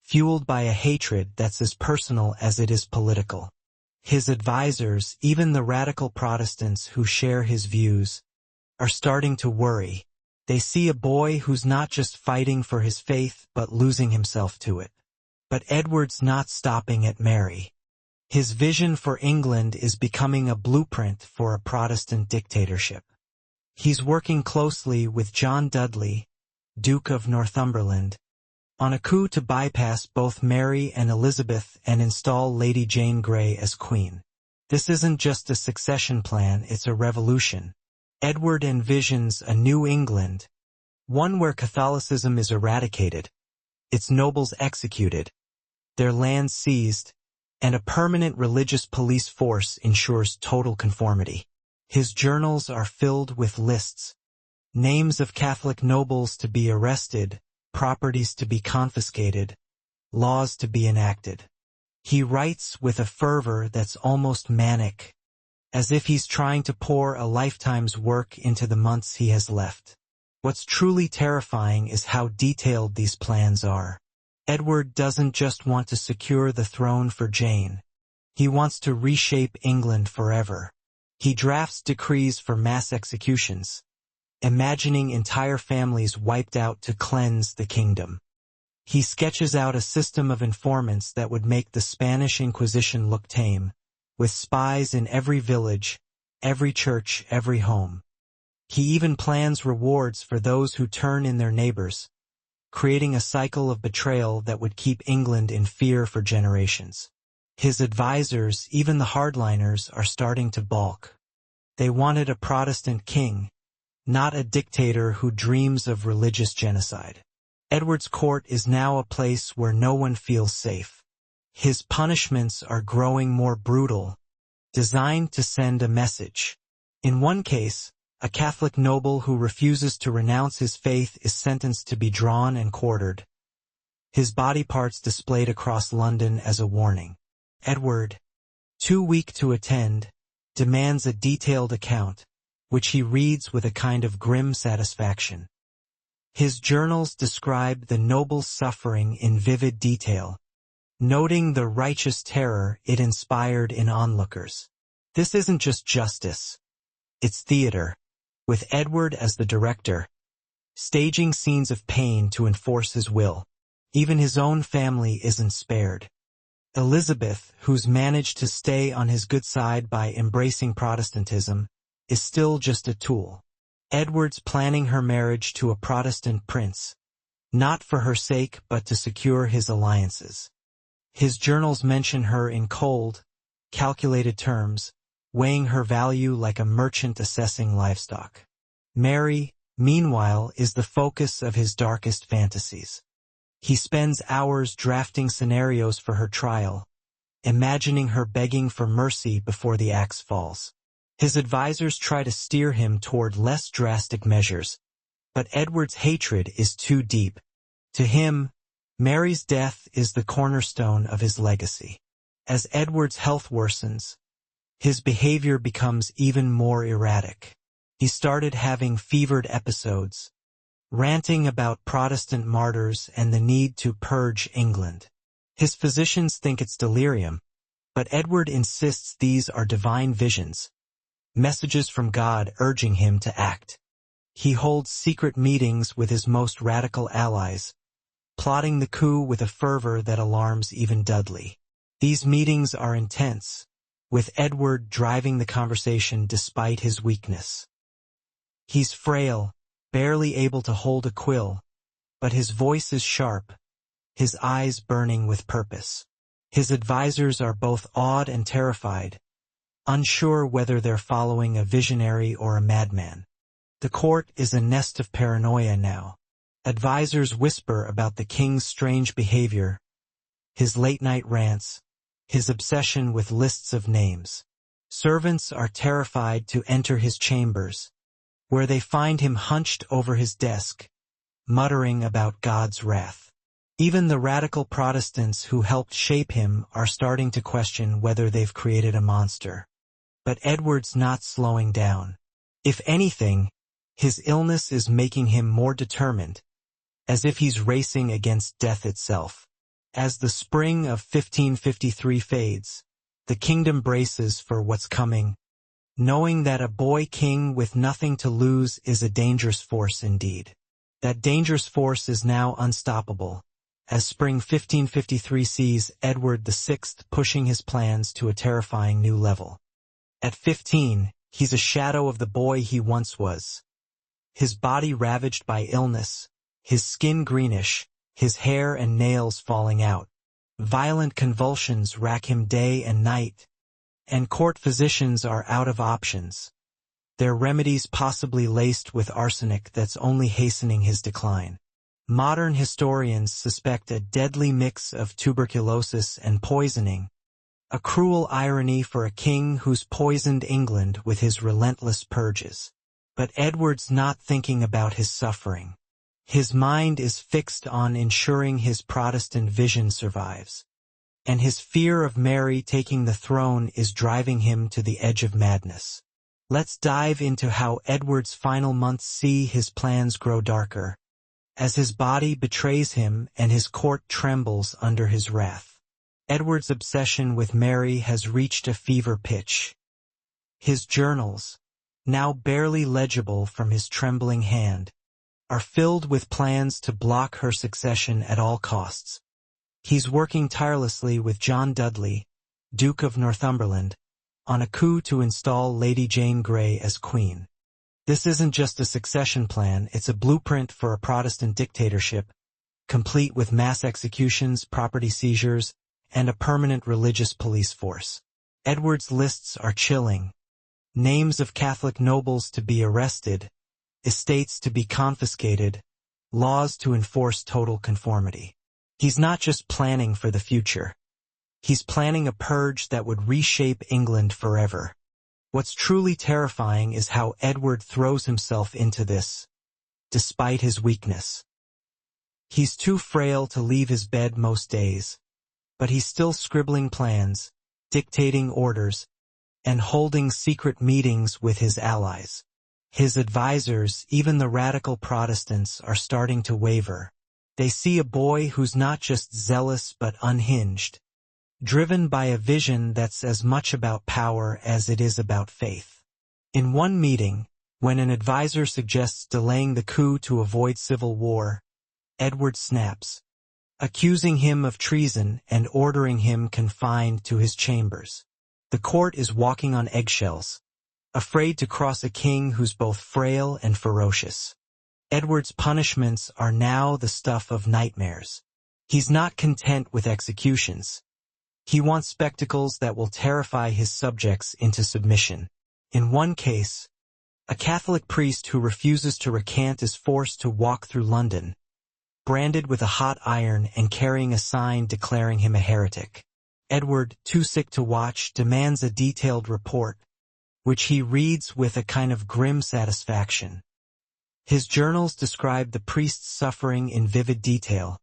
fueled by a hatred that's as personal as it is political. His advisors, even the radical Protestants who share his views, are starting to worry. They see a boy who's not just fighting for his faith but losing himself to it. But Edward's not stopping at Mary. His vision for England is becoming a blueprint for a Protestant dictatorship. He's working closely with John Dudley, Duke of Northumberland, on a coup to bypass both Mary and Elizabeth and install Lady Jane Grey as Queen. This isn't just a succession plan, it's a revolution. Edward envisions a new England, one where Catholicism is eradicated, its nobles executed, their lands seized, and a permanent religious police force ensures total conformity. His journals are filled with lists, names of Catholic nobles to be arrested, properties to be confiscated, laws to be enacted. He writes with a fervor that's almost manic, as if he's trying to pour a lifetime's work into the months he has left. What's truly terrifying is how detailed these plans are. Edward doesn't just want to secure the throne for Jane. He wants to reshape England forever. He drafts decrees for mass executions, imagining entire families wiped out to cleanse the kingdom. He sketches out a system of informants that would make the Spanish Inquisition look tame, with spies in every village, every church, every home. He even plans rewards for those who turn in their neighbors, creating a cycle of betrayal that would keep England in fear for generations. His advisors, even the hardliners, are starting to balk. They wanted a Protestant king, not a dictator who dreams of religious genocide. Edward's court is now a place where no one feels safe. His punishments are growing more brutal, designed to send a message. In one case, a Catholic noble who refuses to renounce his faith is sentenced to be drawn and quartered, his body parts displayed across London as a warning. Edward, too weak to attend, demands a detailed account, which he reads with a kind of grim satisfaction. His journals describe the noble's suffering in vivid detail, noting the righteous terror it inspired in onlookers. This isn't just justice, it's theater, with Edward as the director, staging scenes of pain to enforce his will. Even his own family isn't spared. Elizabeth, who's managed to stay on his good side by embracing Protestantism, is still just a tool. Edward's planning her marriage to a Protestant prince, not for her sake but to secure his alliances. His journals mention her in cold, calculated terms, weighing her value like a merchant assessing livestock. Mary, meanwhile, is the focus of his darkest fantasies. He spends hours drafting scenarios for her trial, imagining her begging for mercy before the axe falls. His advisors try to steer him toward less drastic measures, but Edward's hatred is too deep. To him, Mary's death is the cornerstone of his legacy. As Edward's health worsens, his behavior becomes even more erratic. He started having fevered episodes, ranting about Protestant martyrs and the need to purge England. His physicians think it's delirium, but Edward insists these are divine visions, messages from God urging him to act. He holds secret meetings with his most radical allies, plotting the coup with a fervor that alarms even Dudley. These meetings are intense, with Edward driving the conversation despite his weakness. He's frail, barely able to hold a quill, but his voice is sharp, his eyes burning with purpose. His advisors are both awed and terrified, unsure whether they're following a visionary or a madman. The court is a nest of paranoia now. Advisors whisper about the king's strange behavior, his late-night rants, his obsession with lists of names. Servants are terrified to enter his chambers, where they find him hunched over his desk, muttering about God's wrath. Even the radical Protestants who helped shape him are starting to question whether they've created a monster. But Edward's not slowing down. If anything, his illness is making him more determined, as if he's racing against death itself. As the spring of 1553 fades, the kingdom braces for what's coming, knowing that a boy king with nothing to lose is a dangerous force indeed. That dangerous force is now unstoppable, as spring 1553 sees Edward VI pushing his plans to a terrifying new level. At 15, he's a shadow of the boy he once was. His body ravaged by illness, his skin greenish, his hair and nails falling out. Violent convulsions rack him day and night, and court physicians are out of options, their remedies possibly laced with arsenic that's only hastening his decline. Modern historians suspect a deadly mix of tuberculosis and poisoning, a cruel irony for a king who's poisoned England with his relentless purges. But Edward's not thinking about his suffering. His mind is fixed on ensuring his Protestant vision survives. And his fear of Mary taking the throne is driving him to the edge of madness. Let's dive into how Edward's final months see his plans grow darker, as his body betrays him and his court trembles under his wrath. Edward's obsession with Mary has reached a fever pitch. His journals, now barely legible from his trembling hand, are filled with plans to block her succession at all costs. He's working tirelessly with John Dudley, Duke of Northumberland, on a coup to install Lady Jane Grey as Queen. This isn't just a succession plan, it's a blueprint for a Protestant dictatorship, complete with mass executions, property seizures, and a permanent religious police force. Edward's lists are chilling. Names of Catholic nobles to be arrested, estates to be confiscated, laws to enforce total conformity. He's not just planning for the future. He's planning a purge that would reshape England forever. What's truly terrifying is how Edward throws himself into this, despite his weakness. He's too frail to leave his bed most days, but he's still scribbling plans, dictating orders, and holding secret meetings with his allies. His advisors, even the radical Protestants, are starting to waver. They see a boy who's not just zealous but unhinged, driven by a vision that's as much about power as it is about faith. In one meeting, when an advisor suggests delaying the coup to avoid civil war, Edward snaps, accusing him of treason and ordering him confined to his chambers. The court is walking on eggshells, afraid to cross a king who's both frail and ferocious. Edward's punishments are now the stuff of nightmares. He's not content with executions. He wants spectacles that will terrify his subjects into submission. In one case, a Catholic priest who refuses to recant is forced to walk through London, branded with a hot iron and carrying a sign declaring him a heretic. Edward, too sick to watch, demands a detailed report, which he reads with a kind of grim satisfaction. His journals describe the priest's suffering in vivid detail,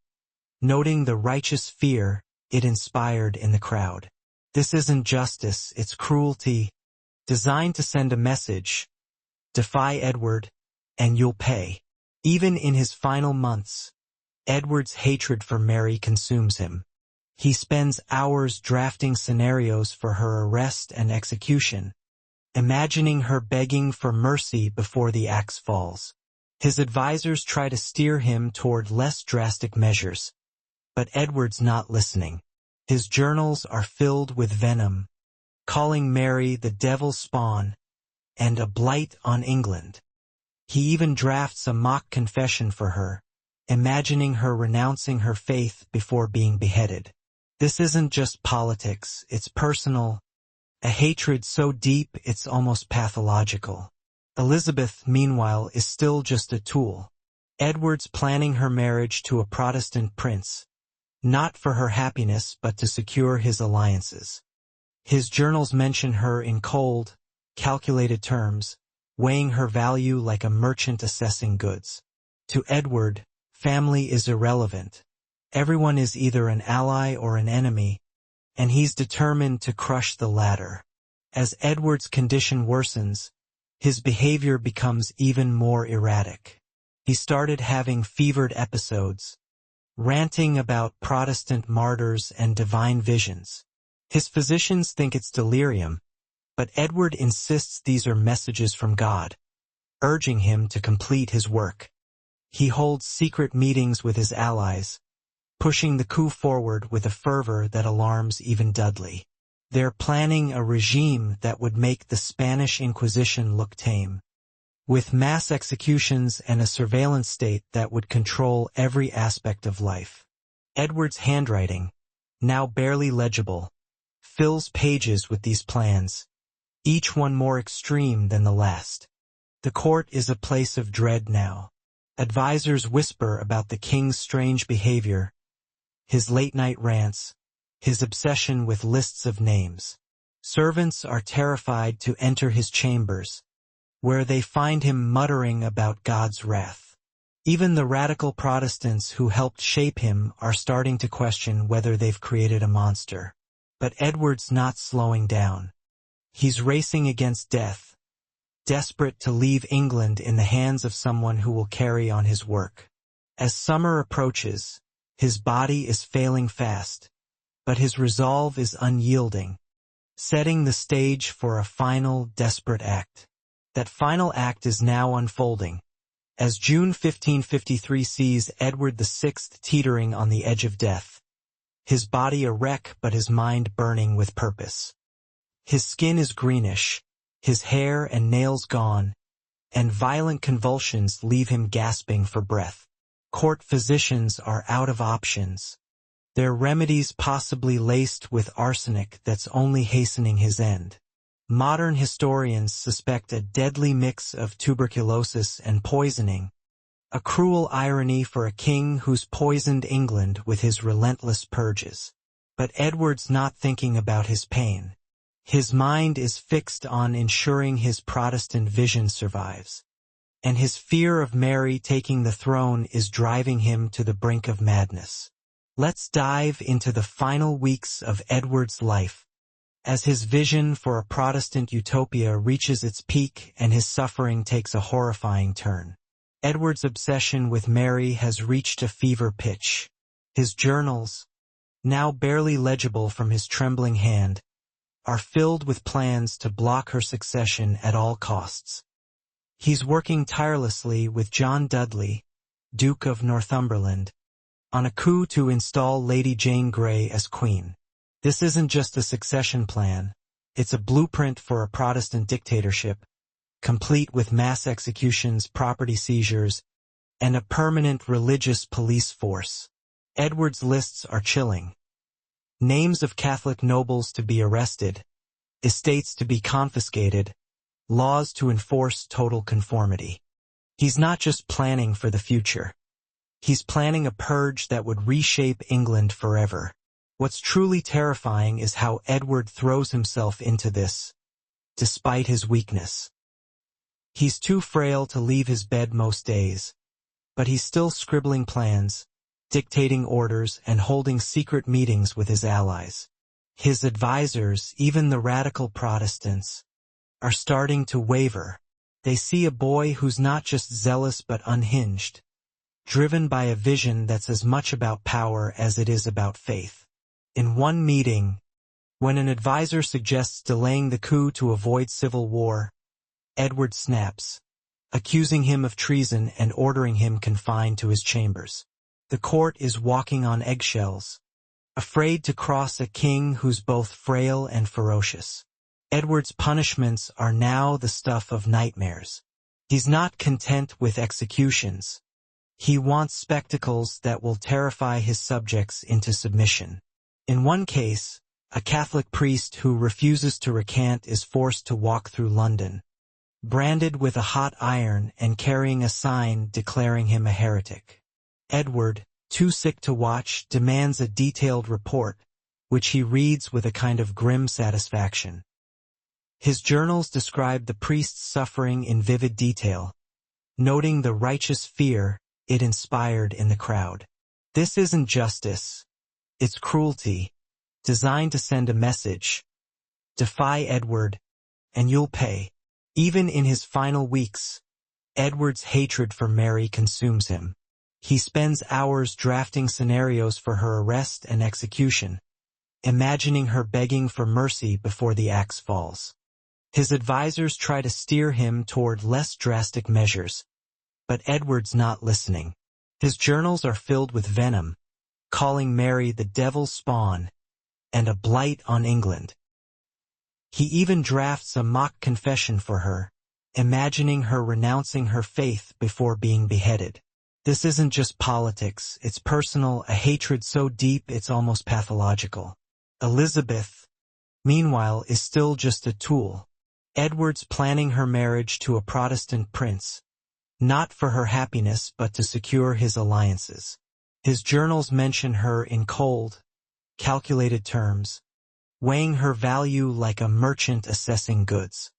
noting the righteous fear it inspired in the crowd. This isn't justice, it's cruelty, designed to send a message: defy Edward, and you'll pay. Even in his final months, Edward's hatred for Mary consumes him. He spends hours drafting scenarios for her arrest and execution, imagining her begging for mercy before the axe falls. His advisors try to steer him toward less drastic measures, but Edward's not listening. His journals are filled with venom, calling Mary the devil's spawn and a blight on England. He even drafts a mock confession for her, imagining her renouncing her faith before being beheaded. This isn't just politics, it's personal, a hatred so deep it's almost pathological. Elizabeth, meanwhile, is still just a tool. Edward's planning her marriage to a Protestant prince, not for her happiness but to secure his alliances. His journals mention her in cold, calculated terms, weighing her value like a merchant assessing goods. To Edward, family is irrelevant. Everyone is either an ally or an enemy, and he's determined to crush the latter. As Edward's condition worsens, his behavior becomes even more erratic. He started having fevered episodes, ranting about Protestant martyrs and divine visions. His physicians think it's delirium, but Edward insists these are messages from God, urging him to complete his work. He holds secret meetings with his allies, pushing the coup forward with a fervor that alarms even Dudley. They're planning a regime that would make the Spanish Inquisition look tame, with mass executions and a surveillance state that would control every aspect of life. Edward's handwriting, now barely legible, fills pages with these plans, each one more extreme than the last. The court is a place of dread now. Advisors whisper about the king's strange behavior, his late-night rants, his obsession with lists of names. Servants are terrified to enter his chambers, where they find him muttering about God's wrath. Even the radical Protestants who helped shape him are starting to question whether they've created a monster. But Edward's not slowing down. He's racing against death, desperate to leave England in the hands of someone who will carry on his work. As summer approaches, his body is failing fast, but his resolve is unyielding, setting the stage for a final, desperate act. That final act is now unfolding, as June 1553 sees Edward VI teetering on the edge of death, his body a wreck but his mind burning with purpose. His skin is greenish, his hair and nails gone, and violent convulsions leave him gasping for breath. Court physicians are out of options, their remedies possibly laced with arsenic that's only hastening his end. Modern historians suspect a deadly mix of tuberculosis and poisoning, a cruel irony for a king who's poisoned England with his relentless purges. But Edward's not thinking about his pain. His mind is fixed on ensuring his Protestant vision survives, and his fear of Mary taking the throne is driving him to the brink of madness. Let's dive into the final weeks of Edward's life, as his vision for a Protestant utopia reaches its peak and his suffering takes a horrifying turn. Edward's obsession with Mary has reached a fever pitch. His journals, now barely legible from his trembling hand, are filled with plans to block her succession at all costs. He's working tirelessly with John Dudley, Duke of Northumberland, on a coup to install Lady Jane Grey as Queen. This isn't just a succession plan, it's a blueprint for a Protestant dictatorship, complete with mass executions, property seizures, and a permanent religious police force. Edward's lists are chilling. Names of Catholic nobles to be arrested, estates to be confiscated, laws to enforce total conformity. He's not just planning for the future. He's planning a purge that would reshape England forever. What's truly terrifying is how Edward throws himself into this, despite his weakness. He's too frail to leave his bed most days, but he's still scribbling plans, dictating orders, and holding secret meetings with his allies. His advisors, even the radical Protestants, are starting to waver. They see a boy who's not just zealous but unhinged, driven by a vision that's as much about power as it is about faith. In one meeting, when an advisor suggests delaying the coup to avoid civil war, Edward snaps, accusing him of treason and ordering him confined to his chambers. The court is walking on eggshells, afraid to cross a king who's both frail and ferocious. Edward's punishments are now the stuff of nightmares. He's not content with executions. He wants spectacles that will terrify his subjects into submission. In one case, a Catholic priest who refuses to recant is forced to walk through London, branded with a hot iron and carrying a sign declaring him a heretic. Edward, too sick to watch, demands a detailed report, which he reads with a kind of grim satisfaction. His journals describe the priest's suffering in vivid detail, noting the righteous fear it inspired in the crowd. This isn't justice, it's cruelty, designed to send a message. Defy Edward, and you'll pay. Even in his final weeks, Edward's hatred for Mary consumes him. He spends hours drafting scenarios for her arrest and execution, imagining her begging for mercy before the axe falls. His advisors try to steer him toward less drastic measures, but Edward's not listening. His journals are filled with venom, calling Mary the devil's spawn and a blight on England. He even drafts a mock confession for her, imagining her renouncing her faith before being beheaded. This isn't just politics, it's personal, a hatred so deep it's almost pathological. Elizabeth, meanwhile, is still just a tool. Edward's planning her marriage to a Protestant prince, not for her happiness but to secure his alliances. His journals mention her in cold, calculated terms, weighing her value like a merchant assessing goods.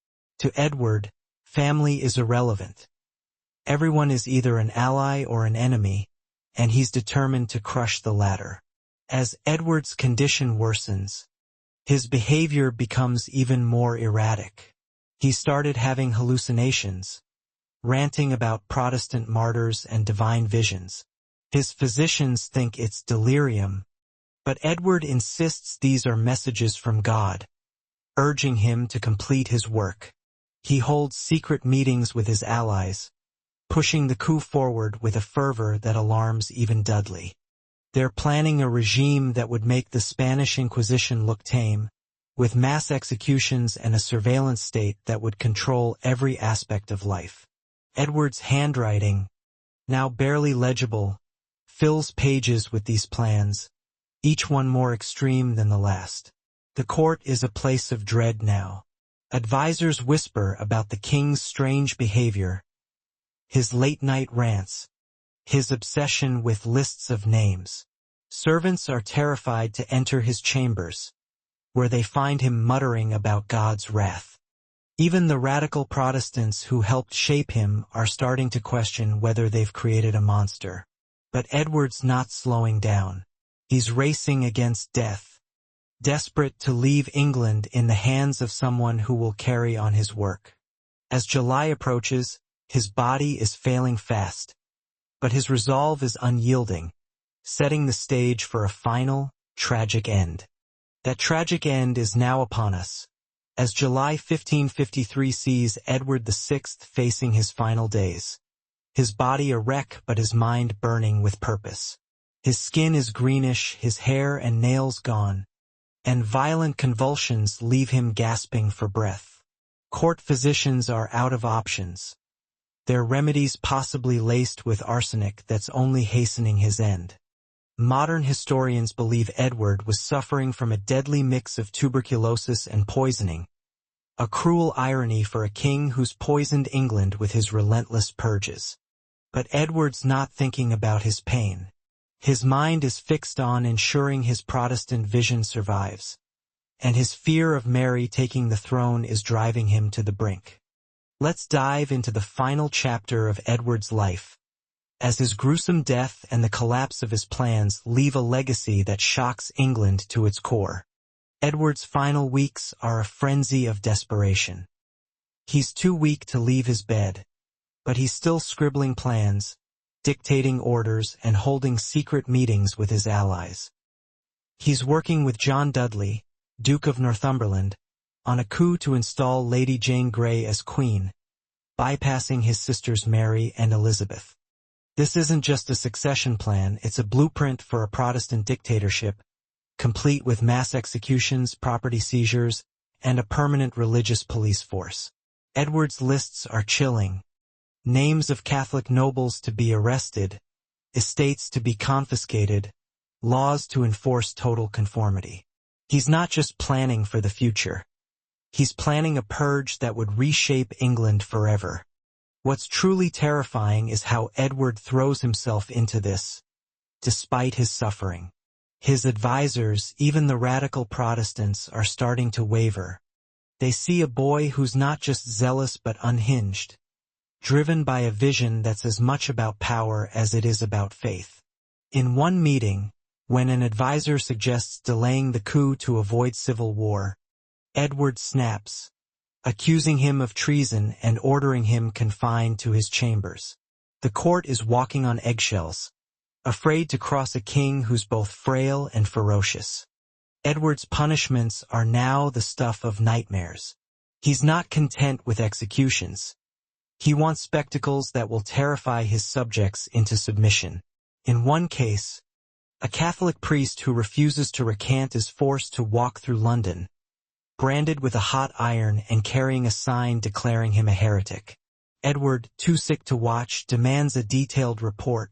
To Edward, family is irrelevant. Everyone is either an ally or an enemy, and he's determined to crush the latter. As Edward's condition worsens, his behavior becomes even more erratic. He started having hallucinations, ranting about Protestant martyrs and divine visions. His physicians think it's delirium, but Edward insists these are messages from God, urging him to complete his work. He holds secret meetings with his allies, pushing the coup forward with a fervor that alarms even Dudley. They're planning a regime that would make the Spanish Inquisition look tame, with mass executions and a surveillance state that would control every aspect of life. Edward's handwriting, now barely legible, fills pages with these plans, each one more extreme than the last. The court is a place of dread now. Advisors whisper about the king's strange behavior, his late-night rants, his obsession with lists of names. Servants are terrified to enter his chambers, where they find him muttering about God's wrath. Even the radical Protestants who helped shape him are starting to question whether they've created a monster. But Edward's not slowing down. He's racing against death, desperate to leave England in the hands of someone who will carry on his work. As July approaches, his body is failing fast, but his resolve is unyielding, setting the stage for a final, tragic end. That tragic end is now upon us, as July 1553 sees Edward VI facing his final days. His body a wreck but his mind burning with purpose. His skin is greenish, his hair and nails gone, and violent convulsions leave him gasping for breath. Court physicians are out of options, their remedies possibly laced with arsenic that's only hastening his end. Modern historians believe Edward was suffering from a deadly mix of tuberculosis and poisoning, a cruel irony for a king who's poisoned England with his relentless purges. But Edward's not thinking about his pain. His mind is fixed on ensuring his Protestant vision survives, and his fear of Mary taking the throne is driving him to the brink. Let's dive into the final chapter of Edward's life, as his gruesome death and the collapse of his plans leave a legacy that shocks England to its core. Edward's final weeks are a frenzy of desperation. He's too weak to leave his bed, but he's still scribbling plans, dictating orders, and holding secret meetings with his allies. He's working with John Dudley, Duke of Northumberland, on a coup to install Lady Jane Grey as Queen, bypassing his sisters Mary and Elizabeth. This isn't just a succession plan, it's a blueprint for a Protestant dictatorship, complete with mass executions, property seizures, and a permanent religious police force. Edward's lists are chilling. Names of Catholic nobles to be arrested, estates to be confiscated, laws to enforce total conformity. He's not just planning for the future. He's planning a purge that would reshape England forever. What's truly terrifying is how Edward throws himself into this, despite his suffering. His advisors, even the radical Protestants, are starting to waver. They see a boy who's not just zealous but unhinged, driven by a vision that's as much about power as it is about faith. In one meeting, when an advisor suggests delaying the coup to avoid civil war, Edward snaps, accusing him of treason and ordering him confined to his chambers. The court is walking on eggshells, afraid to cross a king who's both frail and ferocious. Edward's punishments are now the stuff of nightmares. He's not content with executions. He wants spectacles that will terrify his subjects into submission. In one case, A Catholic priest who refuses to recant is forced to walk through London, branded with a hot iron and carrying a sign declaring him a heretic. Edward, too sick to watch, demands a detailed report,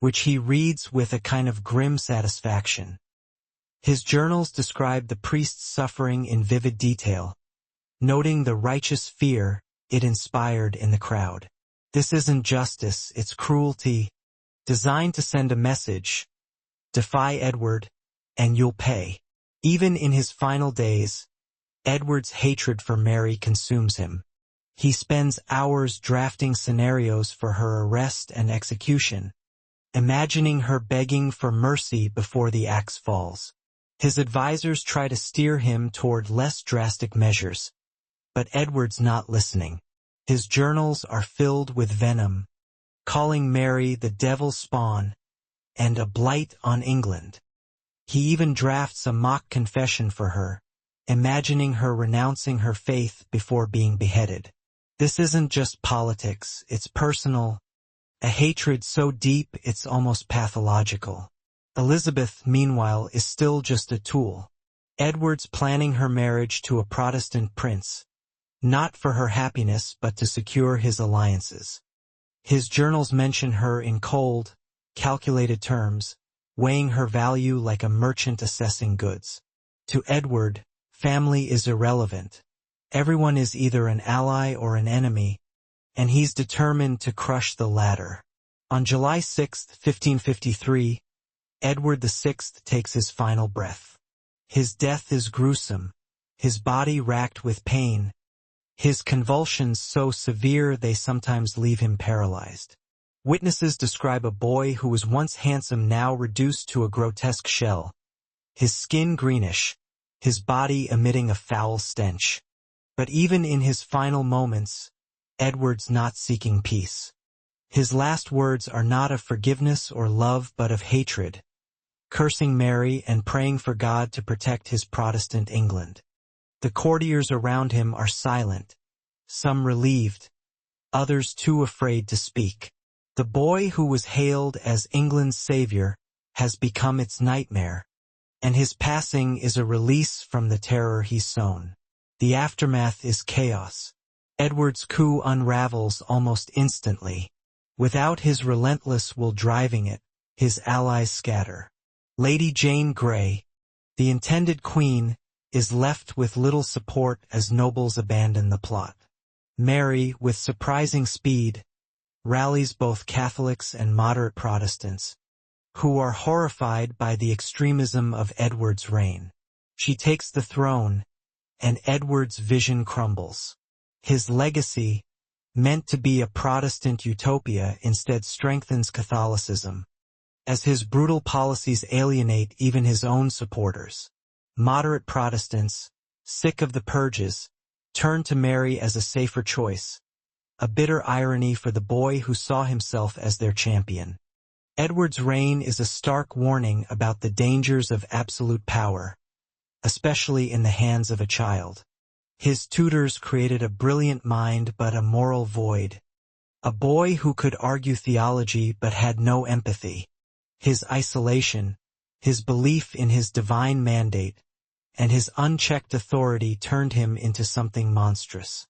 which he reads with a kind of grim satisfaction. His journals describe the priest's suffering in vivid detail, noting the righteous fear it inspired in the crowd. This isn't justice, it's cruelty, designed to send a message: defy Edward, and you'll pay. Even in his final days, Edward's hatred for Mary consumes him. He spends hours drafting scenarios for her arrest and execution, imagining her begging for mercy before the axe falls. His advisors try to steer him toward less drastic measures, but Edward's not listening. His journals are filled with venom, calling Mary the devil's spawn and a blight on England. He even drafts a mock confession for her, imagining her renouncing her faith before being beheaded. This isn't just politics, it's personal, a hatred so deep it's almost pathological. Elizabeth, meanwhile, is still just a tool. Edward's planning her marriage to a Protestant prince, not for her happiness but to secure his alliances. His journals mention her in cold, calculated terms, weighing her value like a merchant assessing goods. To Edward, family is irrelevant. Everyone is either an ally or an enemy, and he's determined to crush the latter. On July 6, 1553, Edward VI takes his final breath. His death is gruesome, his body racked with pain, his convulsions so severe they sometimes leave him paralyzed. Witnesses describe a boy who was once handsome now reduced to a grotesque shell, his skin greenish, his body emitting a foul stench. But even in his final moments, Edward's not seeking peace. His last words are not of forgiveness or love but of hatred, cursing Mary and praying for God to protect his Protestant England. The courtiers around him are silent, some relieved, others too afraid to speak. The boy who was hailed as England's savior has become its nightmare, and his passing is a release from the terror he's sown. The aftermath is chaos. Edward's coup unravels almost instantly. Without his relentless will driving it, his allies scatter. Lady Jane Grey, the intended queen, is left with little support as nobles abandon the plot. Mary, with surprising speed, rallies both Catholics and moderate Protestants, who are horrified by the extremism of Edward's reign. She takes the throne, and Edward's vision crumbles. His legacy, meant to be a Protestant utopia, instead strengthens Catholicism, as his brutal policies alienate even his own supporters. Moderate Protestants, sick of the purges, turn to Mary as a safer choice, a bitter irony for the boy who saw himself as their champion. Edward's reign is a stark warning about the dangers of absolute power, especially in the hands of a child. His tutors created a brilliant mind but a moral void, a boy who could argue theology but had no empathy. His isolation, his belief in his divine mandate, and his unchecked authority turned him into something monstrous.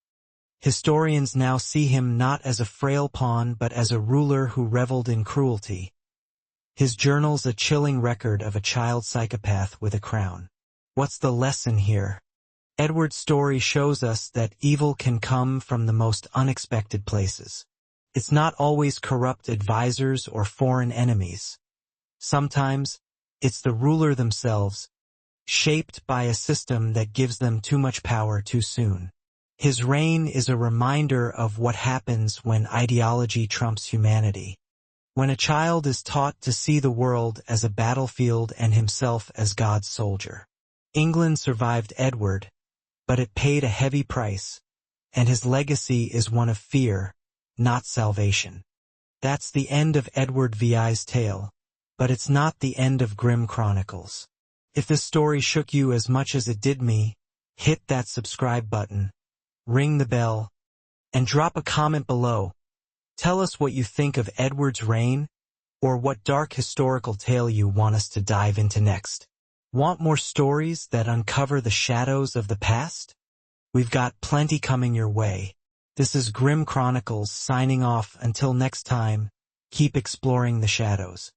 Historians now see him not as a frail pawn but as a ruler who reveled in cruelty. His journals a chilling record of a child psychopath with a crown. What's the lesson here? Edward's story shows us that evil can come from the most unexpected places. It's not always corrupt advisors or foreign enemies. Sometimes, it's the ruler themselves, shaped by a system that gives them too much power too soon. His reign is a reminder of what happens when ideology trumps humanity. When a child is taught to see the world as a battlefield and himself as God's soldier. England survived Edward, but it paid a heavy price, and his legacy is one of fear, not salvation. That's the end of Edward VI's tale, but it's not the end of Grim Chronicles. If this story shook you as much as it did me, hit that subscribe button, ring the bell, and drop a comment below. Tell us what you think of Edward's reign, Or what dark historical tale you want us to dive into next? Want more stories that uncover the shadows of the past? We've got plenty coming your way. This is Grim Chronicles signing off. Until next time, keep exploring the shadows.